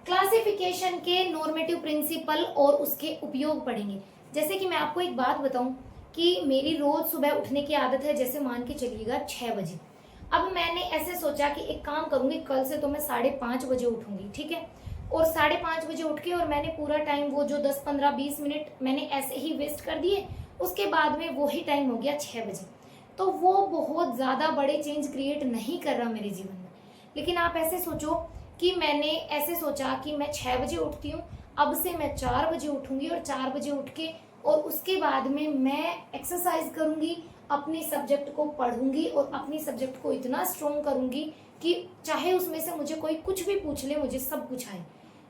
क्लासिफिकेशन के नॉर्मेटिव प्रिंसिपल और उसके उपयोग पढ़ेंगे। जैसे कि मैं आपको एक बात बताऊं कि मेरी रोज सुबह उठने की आदत है, जैसे मान के चलिएगा 6 बजे। अब मैंने ऐसे सोचा कि एक काम करूंगी, कल से तो मैं 5:30 बजे उठूंगी। ठीक है, और 5:30 बजे उठ के और मैंने पूरा टाइम वो जो 10 15 20 मिनट मैंने ऐसे ही वेस्ट कर दिए, उसके बाद में वही टाइम हो गया 6 बजे। तो वो बहुत ज़्यादा बड़े चेंज क्रिएट नहीं कर रहा मेरे जीवन में। लेकिन आप ऐसे सोचो कि मैंने ऐसे सोचा कि मैं 6 बजे उठती हूँ, अब से मैं 4 बजे उठूंगी, और 4 बजे उठ के और उसके बाद में मैं एक्सरसाइज करूंगी, अपने सब्जेक्ट को पढ़ूंगी और अपनी सब्जेक्ट को इतना स्ट्रॉन्ग करूंगी कि चाहे उसमें से मुझे कोई कुछ भी पूछ ले, मुझे सब कुछ आए।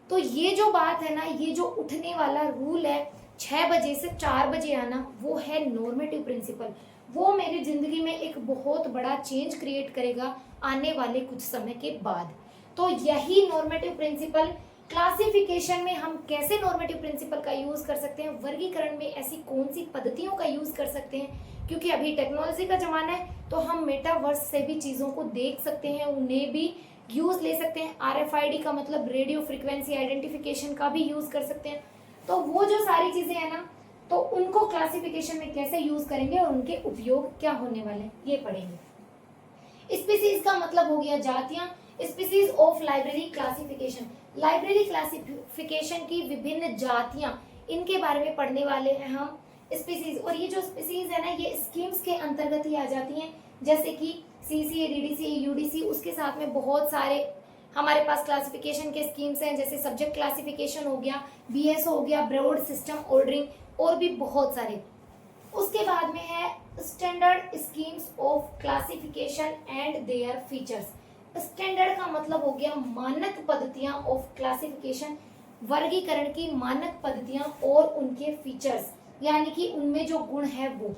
तो ये जो बात है ना, ये जो उठने वाला रूल है 6 बजे से 4 बजे आना, वो है नॉर्मेटिव प्रिंसिपल। वो मेरी जिंदगी में एक बहुत बड़ा चेंज क्रिएट करेगा आने वाले कुछ समय के बाद। तो यही नॉर्मेटिव प्रिंसिपल, क्लासिफिकेशन में हम कैसे नॉर्मेटिव प्रिंसिपल का यूज कर सकते हैं, वर्गीकरण में ऐसी कौन सी पद्धतियों का यूज कर सकते हैं, क्योंकि अभी टेक्नोलॉजी का जमाना है, तो हम मेटावर्स से भी चीजों को देख सकते हैं, उन्हें भी यूज ले सकते हैं। RFID का मतलब रेडियो फ्रीक्वेंसी आइडेंटिफिकेशन का भी यूज कर सकते हैं। तो वो जो सारी चीजें हैं ना, तो उनको क्लासिफिकेशन में कैसे यूज करेंगे और उनके उपयोग क्या होने वाले हैं, ये पढ़ेंगे। स्पीसीज का मतलब हो गया जातियां, species of library classification, library classification की विभिन्न जातियां, इनके बारे में पढ़ने वाले हैं हम। स्पीसीज, और ये जो स्पीसीज है ना, ये स्कीम्स के अंतर्गत ही आ जाती हैं, जैसे कि CCA, DDC, UDC, उसके साथ में बहुत सारे हमारे पास क्लासिफिकेशन के स्कीम्स हैं, जैसे सब्जेक्ट क्लासिफिकेशन हो गया, BS हो गया, ब्रॉड सिस्टम ऑर्डरिंग, और भी बहुत सारे। उसके बाद में है standard schemes of classification and their features. Standard का मतलब हो गया मानक पद्धतियां ऑफ क्लासिफिकेशन, वर्गीकरण की मानक पद्धतियां और उनके फीचर्स, यानी कि उनमें जो गुण है वो।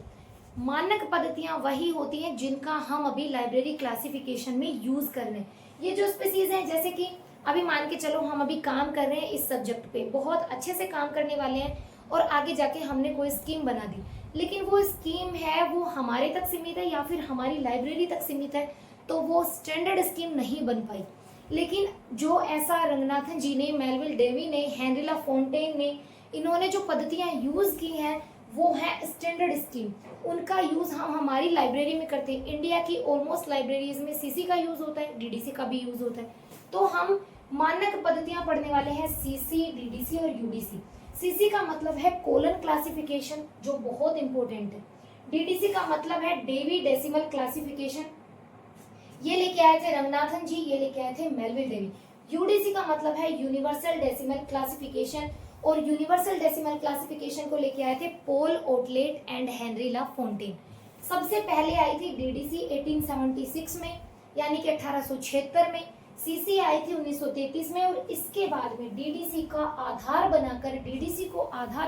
मानक पद्धतियां वही होती हैं जिनका हम अभी लाइब्रेरी क्लासिफिकेशन में यूज कर रहे हैं। ये जो स्पीसीज हैं, जैसे कि अभी मान के चलो हम अभी काम कर रहे हैं इस सब्जेक्ट पे, बहुत अच्छे से काम करने वाले हैं, और आगे जाके हमने कोई स्कीम बना दी, लेकिन वो स्कीम है वो हमारे तक सीमित है या फिर हमारी लाइब्रेरी तक सीमित है, तो वो स्टैंडर्ड स्कीम नहीं बन पाई। लेकिन जो ऐसा रंगनाथन जी ने, मेलविल डेवी ने, हेनरिला फोंटेन ने, इन्होंने जो पद्धतियां यूज की हैं वो है स्टैंडर्ड स्कीम। उनका यूज हम हमारी लाइब्रेरी में करते हैं। इंडिया की ऑलमोस्ट लाइब्रेरीज में CC का यूज होता है, DDC का भी यूज होता है। तो हम मानक पद्धतियां पढ़ने वाले हैं CC, DDC और UDC। CC का मतलब है कोलन क्लासिफिकेशन, जो बहुत इंपॉर्टेंट है। DDC का मतलब है डेवी डेसिमल क्लासिफिकेशन, ये लेके आए थे रंगनाथन जी, ये लेके आए थे मेलविल डेवी। यूडीसी का मतलब है यूनिवर्सल डेसिमल क्लासिफिकेशन, और यूनिवर्सल डेसिमल क्लासिफिकेशन को लेके आए थे Paul Otlet and Henri La Fontaine. सबसे पहले आई थी डीडीसी 1876 में, यानी कि 1876 में। सीसी आई थी 1933 में, और इसके बाद में डीडीसी को आधार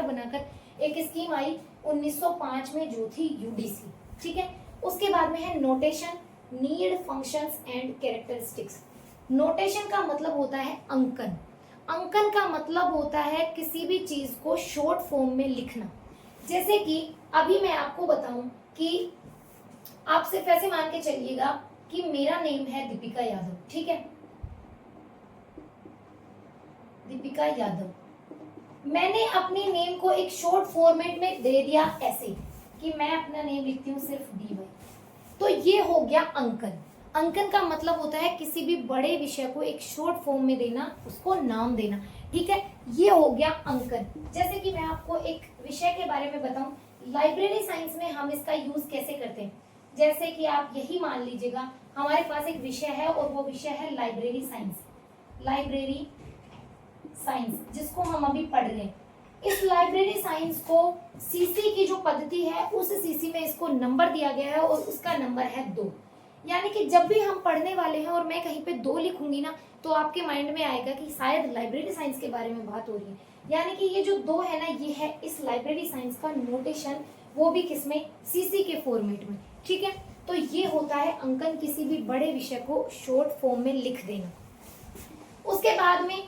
बनाकर एक स्कीम आई 1905 में, जो थी यूडीसी। ठीक है, उसके बाद में है notation, need, functions and characteristics. Notation का मतलब होता है अंकन। अंकन का मतलब होता है किसी भी चीज को शॉर्ट फॉर्म में लिखना। जैसे कि अभी मैं आपको बताऊं कि आप सिर्फ ऐसे मान के चलिएगा कि मेरा नेम है दीपिका यादव। ठीक है, दीपिका यादव, मैंने अपने नेम को एक शॉर्ट फॉर्मेट में दे दिया ऐसे कि मैं अपना नेम लिखती हूँ सिर्फ DY, तो ये हो गया अंकन। अंकन का मतलब होता है किसी भी बड़े विषय को एक शॉर्ट फॉर्म में देना, उसको नाम देना। ठीक है, ये हो गया अंकन। जैसे कि मैं आपको एक विषय के बारे में बताऊं, लाइब्रेरी साइंस में हम इसका यूज कैसे करते हैं। जैसे कि आप यही मान लीजिएगा, हमारे पास एक विषय है और वो विषय है लाइब्रेरी साइंस। लाइब्रेरी साइंस जिसको हम अभी पढ़ रहे हैं, इस लाइब्रेरी साइंस को सीसी की जो पद्धति है उस सीसी में इसको नंबर दिया गया है, और उसका नंबर है 2। यानी कि जब भी हम पढ़ने वाले हैं और मैं कहीं पे 2 लिखूंगी ना, तो आपके माइंड में आएगा कि शायद लाइब्रेरी साइंस के बारे में बात हो रही है। यानी कि ये जो 2 है ना, ये है इस लाइब्रेरी साइंस का नोटेशन, वो भी किसमें, सीसी के फॉर्मेट में। ठीक है, तो ये होता है अंकन, किसी भी बड़े विषय को शॉर्ट फॉर्म में लिख देना। उसके बाद में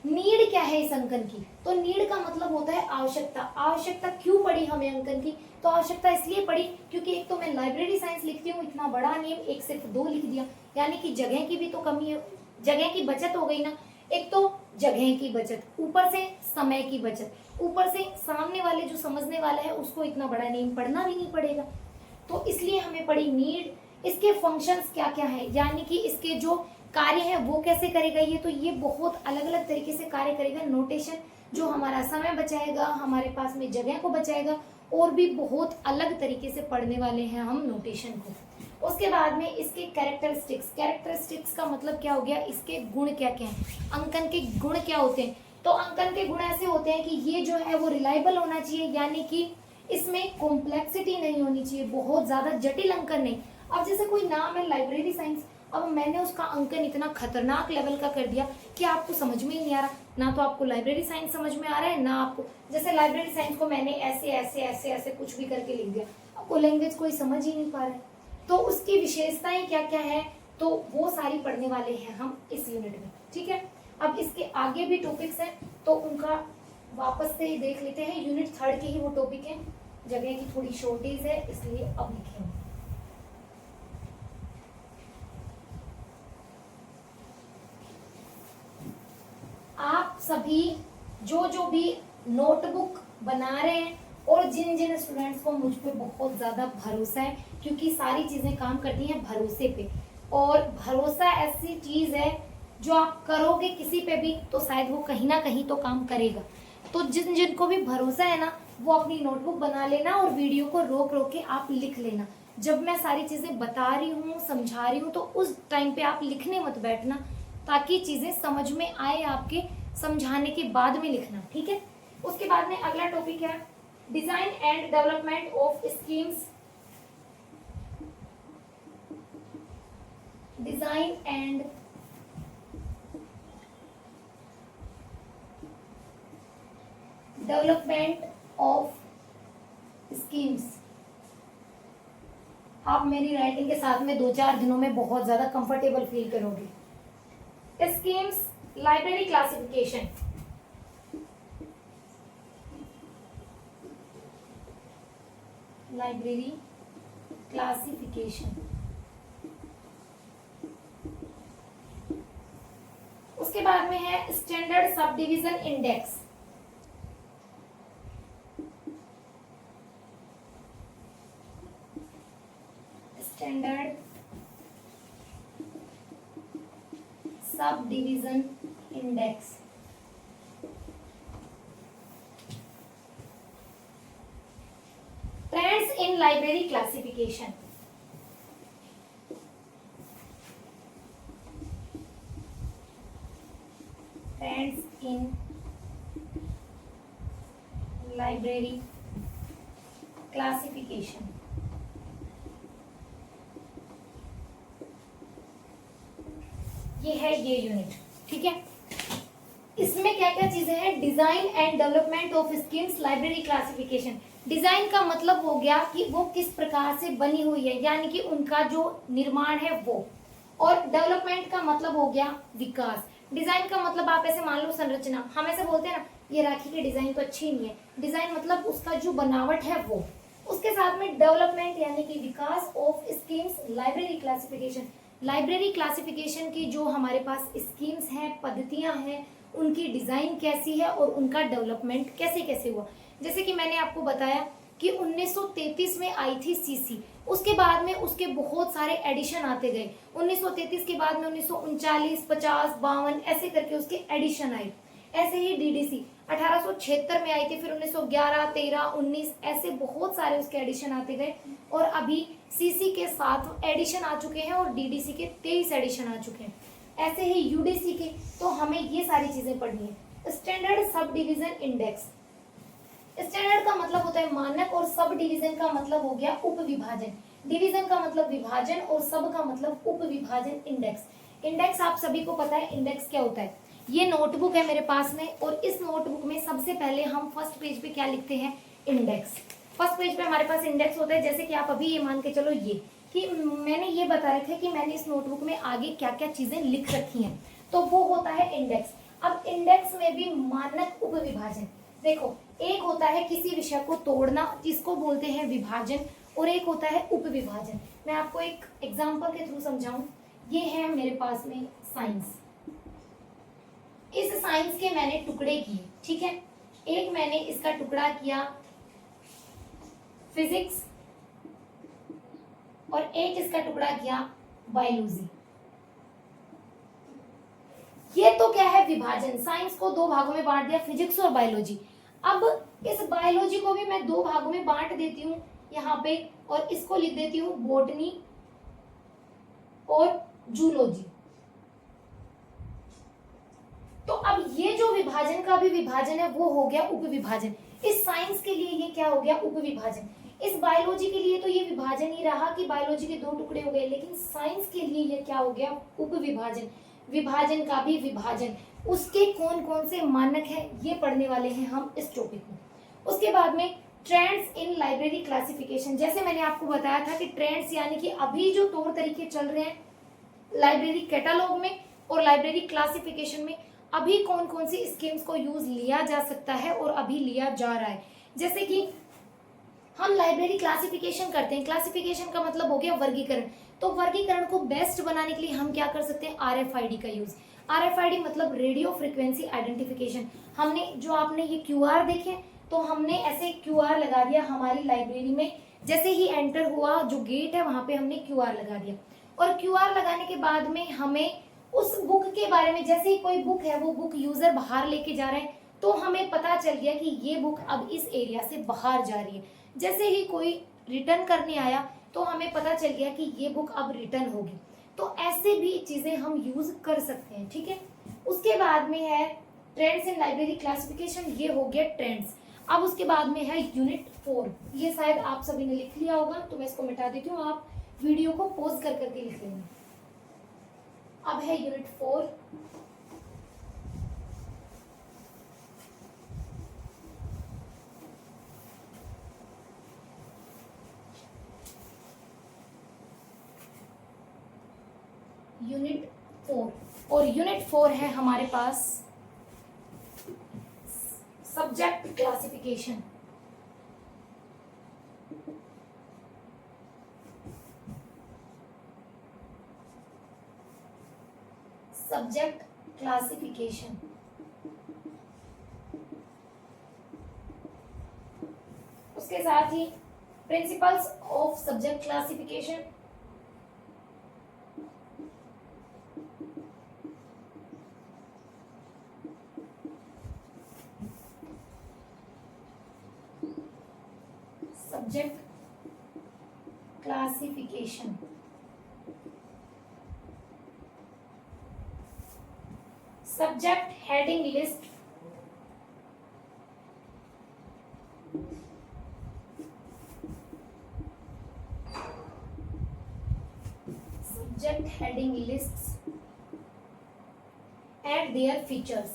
नीड क्या है इस अंकन की, तो नीड का मतलब होता है आवश्यकता। आवश्यकता क्यों पड़ी हमें अंकन की, तो आवश्यकता इसलिए पड़ी क्योंकि एक तो मैं लाइब्रेरी साइंस लिखती हूँ, इतना बड़ा नेम एक सिर्फ 2 लिख दिया, यानी कि जगह की भी तो कमी है, जगह की बचत हो गई ना। एक तो जगह की बचत, ऊपर से समय की बचत, ऊपर से सामने वाले जो समझने वाला है उसको इतना बड़ा नेम पढ़ना भी नहीं पड़ेगा, तो इसलिए हमें पड़ी नीड। इसके फंक्शंस क्या क्या है, यानी कि इसके जो कार्य है वो कैसे करेगा ये, तो ये बहुत अलग अलग तरीके से कार्य करेगा। नोटेशन जो हमारा समय बचाएगा, हमारे पास में जगह को बचाएगा, और भी बहुत अलग तरीके से पढ़ने वाले हैं हम नोटेशन को। उसके बाद में इसके कैरेक्टरिस्टिक्स, कैरेक्टरिस्टिक्स का मतलब क्या हो गया, इसके गुण क्या क्या हैं, अंकन के गुण क्या होते हैं। तो अंकन के गुण ऐसे होते हैं कि ये जो है वो रिलायबल होना चाहिए, यानी कि इसमें कॉम्प्लेक्सिटी नहीं होनी चाहिए, बहुत ज्यादा जटिल अंकन नहीं। अब जैसे कोई नाम है लाइब्रेरी साइंस, अब मैंने उसका अंकन इतना खतरनाक लेवल का कर दिया कि आपको समझ में ही नहीं आ रहा, ना तो आपको लाइब्रेरी साइंस समझ में आ रहा है, ना आपको, जैसे लाइब्रेरी साइंस को मैंने ऐसे ऐसे ऐसे ऐसे कुछ भी करके लिख दिया, आपको लैंग्वेज कोई समझ ही नहीं पा रहा है। तो उसकी विशेषताएं क्या क्या है, तो वो सारी पढ़ने वाले हैं हम इस यूनिट में। ठीक है, अब इसके आगे भी टॉपिक्स हैं, तो उनका वापस से देख लेते हैं। यूनिट 3 के ही वो टॉपिक है, जगह की थोड़ी शॉर्टेज है इसलिए अब लिखेंगे। आप सभी जो भी नोटबुक बना रहे हैं, और जिन जिन स्टूडेंट्स को मुझ पे बहुत ज़्यादा भरोसा है, क्योंकि सारी चीज़ें काम करती हैं भरोसे पे, और भरोसा ऐसी चीज़ है जो आप करोगे किसी पे भी तो शायद वो कहीं ना कहीं तो काम करेगा। तो जिन जिनको भी भरोसा है ना, वो अपनी नोटबुक बना लेना और वीडियो को रोक रोक के आप लिख लेना। जब मैं सारी चीज़ें बता रही हूँ, समझा रही हूँ, तो उस टाइम पे आप लिखने मत बैठना, ताकि चीज़ें समझ में आए आपके, समझाने के बाद में लिखना। ठीक है, उसके बाद में अगला टॉपिक है design and development of schemes. Design and development of schemes. आप मेरी राइटिंग के साथ में 2-4 दिनों में बहुत ज्यादा कंफर्टेबल फील करोगे। Schemes, library classification, library classification. उसके बाद में है standard sub division index. Standard sub division index. Trends in library classification. In library classification. ये है ये यूनिट, ठीक है। इसमें क्या क्या चीजें हैं? Design and development of schemes library classification. Design का मतलब हो गया कि वो किस प्रकार से बनी हुई है, यानी कि उनका जो निर्माण है वो। और डेवलपमेंट का मतलब हो गया विकास। डिजाइन का मतलब आप ऐसे मान लो संरचना, हम ऐसे बोलते हैं ना ये राखी की डिजाइन तो अच्छी नहीं है, डिजाइन मतलब उसका जो बनावट है वो। उसके साथ में डेवलपमेंट यानी कि विकास of schemes library classification. Library classification की जो हमारे पास स्कीम्स हैं, पद्धतियां हैं, उनकी डिजाइन कैसी है और उनका डेवलपमेंट कैसे कैसे हुआ। जैसे कि मैंने आपको बताया कि 1933 में आई थी सीसी, उसके बाद में उसके बहुत सारे एडिशन आते गए। 1933 के बाद में 1939, 50, 52 ऐसे करके उसके एडिशन आए। ऐसे ही डीडीसी 1876 में आई थी, फिर 1911, 13, 19 ऐसे बहुत सारे उसके एडिशन आते गए। और अभी सीसी के 7 एडिशन आ चुके हैं और डीडीसी के 23 एडिशन आ चुके हैं। ऐसे ही यूडीसी के, तो हमें ये सारी चीजें पढ़नी है। Standard sub division index. Standard का मतलब होता है मानक और सब डिवीजन का मतलब हो गया उप विभाजन। डिवीजन का मतलब विभाजन और सब का मतलब उप विभाजन। इंडेक्स, इंडेक्स आप सभी को पता है इंडेक्स क्या होता है। ये नोटबुक है मेरे पास में और इस नोटबुक में सबसे पहले हम फर्स्ट पेज पे क्या लिखते हैं? इंडेक्स। फर्स्ट पेज पे हमारे पास इंडेक्स होता है। जैसे कि आप अभी ये मान के चलो ये कि मैंने ये बता रखा है कि मैंने इस नोटबुक में आगे क्या क्या चीजें लिख रखी हैं, तो वो होता है इंडेक्स। अब इंडेक्स में भी मानक उप विभाजन। देखो, एक होता है किसी विषय को तोड़ना, जिसको बोलते हैं विभाजन, और एक होता है उप विभाजन। मैं आपको एक एग्जांपल के थ्रू समझाऊं। ये है मेरे पास में साइंस। इस साइंस के मैंने टुकड़े किए, ठीक है। एक मैंने इसका टुकड़ा किया फिजिक्स और एक इसका टुकड़ा किया बायोलॉजी। ये तो क्या है? विभाजन। साइंस को 2 भागों में बांट दिया, फिजिक्स और बायोलॉजी। अब इस बायोलॉजी को भी मैं 2 भागों में बांट देती हूँ यहाँ पे, और इसको लिख देती हूँ बॉटनी और जूलॉजी। तो अब ये जो विभाजन का भी विभाजन है वो हो गया उप विभाजन। इस साइंस के लिए ये क्या हो गया? उप विभाजन। इस बायोलॉजी के लिए तो ये विभाजन ही रहा कि बायोलॉजी के 2 टुकड़े हो गए, लेकिन साइंस के लिए ये क्या हो गया? उप विभाजन। विभाजन का भी विभाजन। उसके कौन कौन से मानक हैं ये पढ़ने वाले हैं हम इस टॉपिक में। उसके बाद में ट्रेंड्स इन लाइब्रेरी क्लासिफिकेशन। जैसे मैंने आपको बताया था कि ट्रेंड्स यानी कि अभी जो तौर तरीके चल रहे हैं लाइब्रेरी कैटालॉग में और लाइब्रेरी क्लासिफिकेशन में, अभी कौन कौन सी स्कीम्स को यूज लिया जा सकता है और अभी लिया जा रहा है। जैसे कि हम लाइब्रेरी क्लासिफिकेशन करते हैं, क्लासिफिकेशन का मतलब हो गया वर्गीकरण। तो वर्गीकरण को बेस्ट बनाने के लिए हम क्या कर सकते हैं? आरएफआईडी का यूज। आरएफआईडी मतलब रेडियो फ्रीक्वेंसी आइडेंटिफिकेशन। हमने जो आपने ये क्यूआर देखे, तो हमने ऐसे क्यूआर लगा दिया हमारी लाइब्रेरी में। जैसे ही एंटर हुआ जो गेट है वहां पे हमने क्यूआर लगा दिया, और क्यूआर लगाने के बाद में हमें उस बुक के बारे में, जैसे ही कोई बुक है वो बुक यूजर बाहर लेके जा रहे हैं, तो हमें पता चल गया कि ये बुक अब इस एरिया से बाहर जा रही है। जैसे ही कोई रिटर्न करने आया तो हमें पता चल गया कि ये बुक अब रिटर्न होगी। तो ऐसे भी चीजें हम यूज कर सकते हैं, ठीक है। उसके बाद में है ट्रेंड्स इन लाइब्रेरी क्लासिफिकेशन, ये हो गया ट्रेंड्स। अब उसके बाद में है यूनिट 4। ये शायद आप सभी ने लिख लिया होगा, तो मैं इसको मिटा देती हूँ, आप वीडियो को पॉज कर करके लिख लेंगे। अब है यूनिट 4। यूनिट 4, और यूनिट 4 है हमारे पास सब्जेक्ट क्लासिफिकेशन। Subject classification. उसके साथ ही principles of subject classification, subject classification, subject heading list subject heading lists and their features.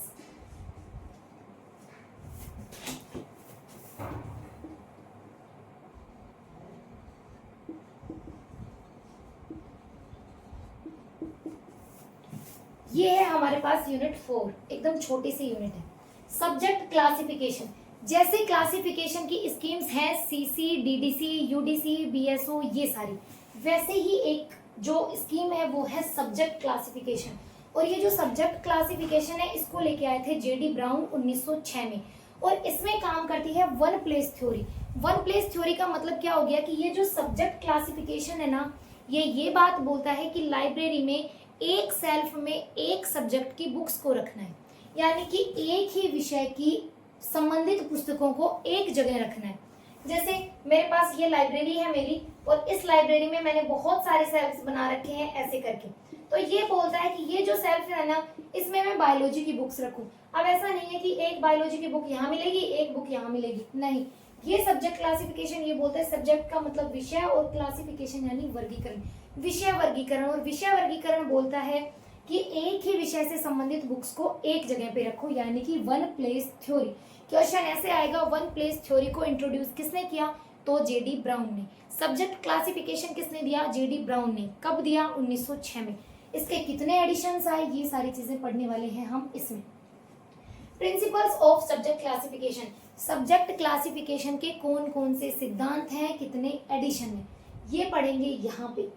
ये है हमारे पास यूनिट 4, एकदम छोटी सी यूनिट है। सब्जेक्ट क्लासिफिकेशन, जैसे क्लासिफिकेशन की स्कीम्स हैं सीसी, डीडीसी, यूडीसी, बीएसओ, ये सारी, वैसे ही एक जो स्कीम है वो है सब्जेक्ट क्लासिफिकेशन। और ये जो सब्जेक्ट क्लासिफिकेशन है इसको लेके आए थे जेडी ब्राउन 1906 में, और इसमें काम करती है one place theory. One place theory का मतलब क्या हो गया कि ये जो सब्जेक्ट क्लासिफिकेशन है ना, ये बात बोलता है कि लाइब्रेरी में एक सेल्फ में एक सब्जेक्ट की बुक्स को रखना है, यानी कि एक ही विषय की संबंधित पुस्तकों को एक जगह रखना है। जैसे मेरे पास ये लाइब्रेरी है मेरी, और इस लाइब्रेरी में मैंने बहुत सारे सेल्फ्स बना रखे हैं ऐसे करके। तो ये बोलता है कि ये जो सेल्फ है ना, इसमें मैं बायोलॉजी की बुक्स रखूं। अब ऐसा नहीं है कि एक बायोलॉजी की बुक यहाँ मिलेगी, एक बुक यहाँ मिलेगी, नहीं। ये सब्जेक्ट क्लासिफिकेशन ये बोलता है, सब्जेक्ट का मतलब विषय और क्लासिफिकेशन यानी वर्गीकरण, विषय वर्गीकरण। और विषय वर्गीकरण बोलता है कि एक ही विषय से संबंधित बुक्स को एक जगह पे रखो, यानी कि वन प्लेस थ्योरी। क्वेश्चन ऐसे आएगा, वन प्लेस थ्योरी को इंट्रोड्यूस किसने किया? तो जेडी ब्राउन ने। सब्जेक्ट क्लासिफिकेशन किसने दिया? जेडी ब्राउन ने। कब दिया? 1906 में। इसके कितने एडिशंस आए, ये सारी चीजें पढ़ने वाले हैं हम इसमें। Principles of subject classification, subject classification के कौन कौन से सिद्धांत हैं, कितने एडिशन हैं, ये पढ़ेंगे यहाँ पे।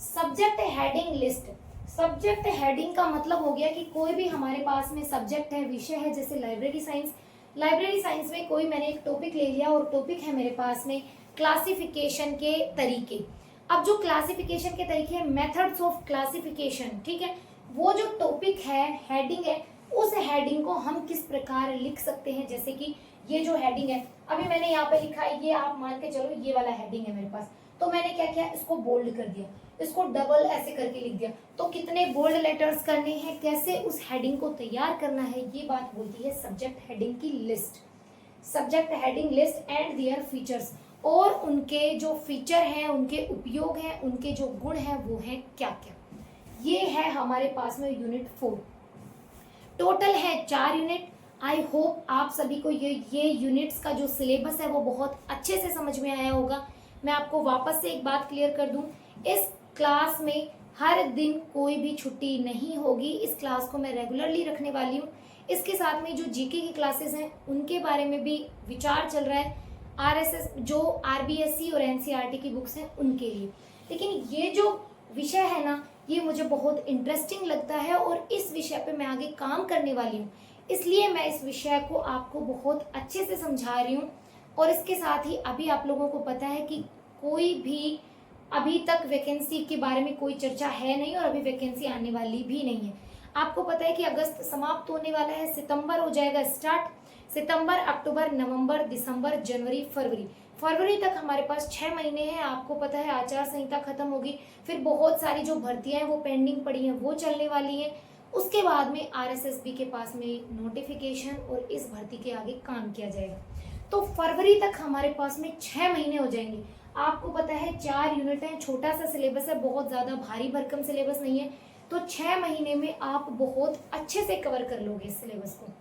Subject heading list, subject heading का मतलब हो गया कि कोई भी हमारे पास में सब्जेक्ट है, विषय है, जैसे लाइब्रेरी साइंस। लाइब्रेरी साइंस में कोई मैंने एक टॉपिक ले लिया और टॉपिक है मेरे पास में क्लासिफिकेशन के तरीके। अब जो क्लासिफिकेशन के तरीके हैं, मेथड्स ऑफ क्लासिफिकेशन, ठीक है, वो जो टॉपिक है, हेडिंग है, उस हेडिंग को हम किस प्रकार लिख सकते हैं। जैसे कि ये जो हेडिंग है, अभी मैंने यहाँ पे लिखा है, ये आप मान के चलो ये वाला हेडिंग है मेरे पास, तो मैंने क्या किया, इसको बोल्ड कर दिया, इसको डबल ऐसे करके लिख दिया। तो कितने बोल्ड लेटर्स करने हैं, कैसे उस हेडिंग को तैयार करना है, ये बात बोलती है सब्जेक्ट हेडिंग की list. Subject heading list and their features, और उनके जो फीचर हैं, उनके उपयोग हैं, उनके जो गुण हैं वो हैं क्या क्या। ये है हमारे पास में यूनिट 4। टोटल है 4 यूनिट। आई होप आप सभी को ये यूनिट्स का जो सिलेबस है वो बहुत अच्छे से समझ में आया होगा। मैं आपको वापस से एक बात क्लियर कर दूं, इस क्लास में हर दिन कोई भी छुट्टी नहीं होगी। इस क्लास को मैं रेगुलरली रखने वाली हूँ। इसके साथ में जो जीके की क्लासेस हैं उनके बारे में भी विचार चल रहा है, आरएसएस जो आरबीएससी और एनसीईआरटी की बुक्स हैं उनके लिए। लेकिन ये जो विषय है ना, ये मुझे बहुत इंटरेस्टिंग लगता है और इस विषय पे मैं आगे काम करने वाली हूँ, इसलिए मैं इस विषय को आपको बहुत अच्छे से समझा रही हूँ। और इसके साथ ही अभी आप लोगों को पता है कि कोई भी अभी तक वैकेंसी के बारे में कोई चर्चा है नहीं, और अभी वैकेंसी आने वाली भी नहीं है। आपको पता है कि अगस्त समाप्त होने वाला है, सितंबर हो जाएगा स्टार्ट। सितंबर, अक्टूबर, नवंबर, दिसंबर, जनवरी, फरवरी तक हमारे पास 6 महीने हैं। आपको पता है आचार संहिता खत्म होगी, फिर बहुत सारी जो भर्तियां हैं वो पेंडिंग पड़ी हैं, वो चलने वाली हैं। उसके बाद में आरएसएसबी के पास में नोटिफिकेशन और इस भर्ती के आगे काम किया जाएगा। तो फरवरी तक हमारे पास में 6 महीने हो जाएंगे। आपको पता है 4 यूनिट है, छोटा सा सिलेबस है, बहुत ज़्यादा भारी भरकम सिलेबस नहीं है। तो 6 महीने में आप बहुत अच्छे से कवर कर लोगे इस सिलेबस को।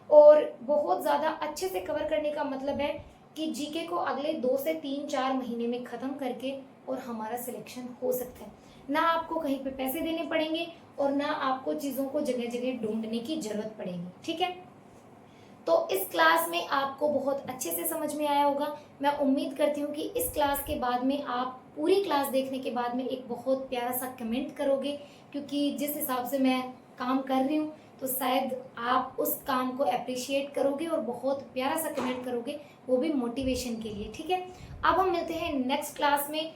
और बहुत ज़्यादा अच्छे से कवर करने का मतलब है कि जीके को अगले 2 से 3-4 महीने में ख़त्म करके और हमारा सिलेक्शन हो सकता है। ना आपको कहीं पे पैसे देने पड़ेंगे और ना आपको चीज़ों को जगह जगह ढूंढने की जरूरत पड़ेगी, ठीक है। तो इस क्लास में आपको बहुत अच्छे से समझ में आया होगा। मैं उम्मीद करती हूँ कि इस क्लास के बाद में आप पूरी क्लास देखने के बाद में एक बहुत प्यारा सा कमेंट करोगे, क्योंकि जिस हिसाब से मैं काम कर रही हूँ तो शायद आप उस काम को अप्रिशिएट करोगे और बहुत प्यारा सा कमेंट करोगे, वो भी मोटिवेशन के लिए, ठीक है। अब हम मिलते हैं नेक्स्ट क्लास में,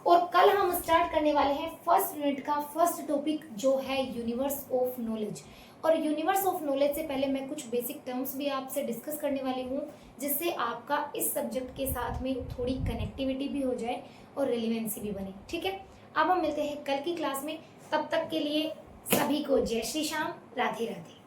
और कल हम स्टार्ट करने वाले हैं फर्स्ट यूनिट का फर्स्ट टॉपिक जो है यूनिवर्स ऑफ नॉलेज। और यूनिवर्स ऑफ नॉलेज से पहले मैं कुछ बेसिक टर्म्स भी आपसे डिस्कस करने वाली हूँ, जिससे आपका इस सब्जेक्ट के साथ में थोड़ी कनेक्टिविटी भी हो जाए और रिलेवेंसी भी बने, ठीक है। अब हम मिलते हैं कल की क्लास में, तब तक के लिए सभी को जय श्री श्याम, राधे राधे।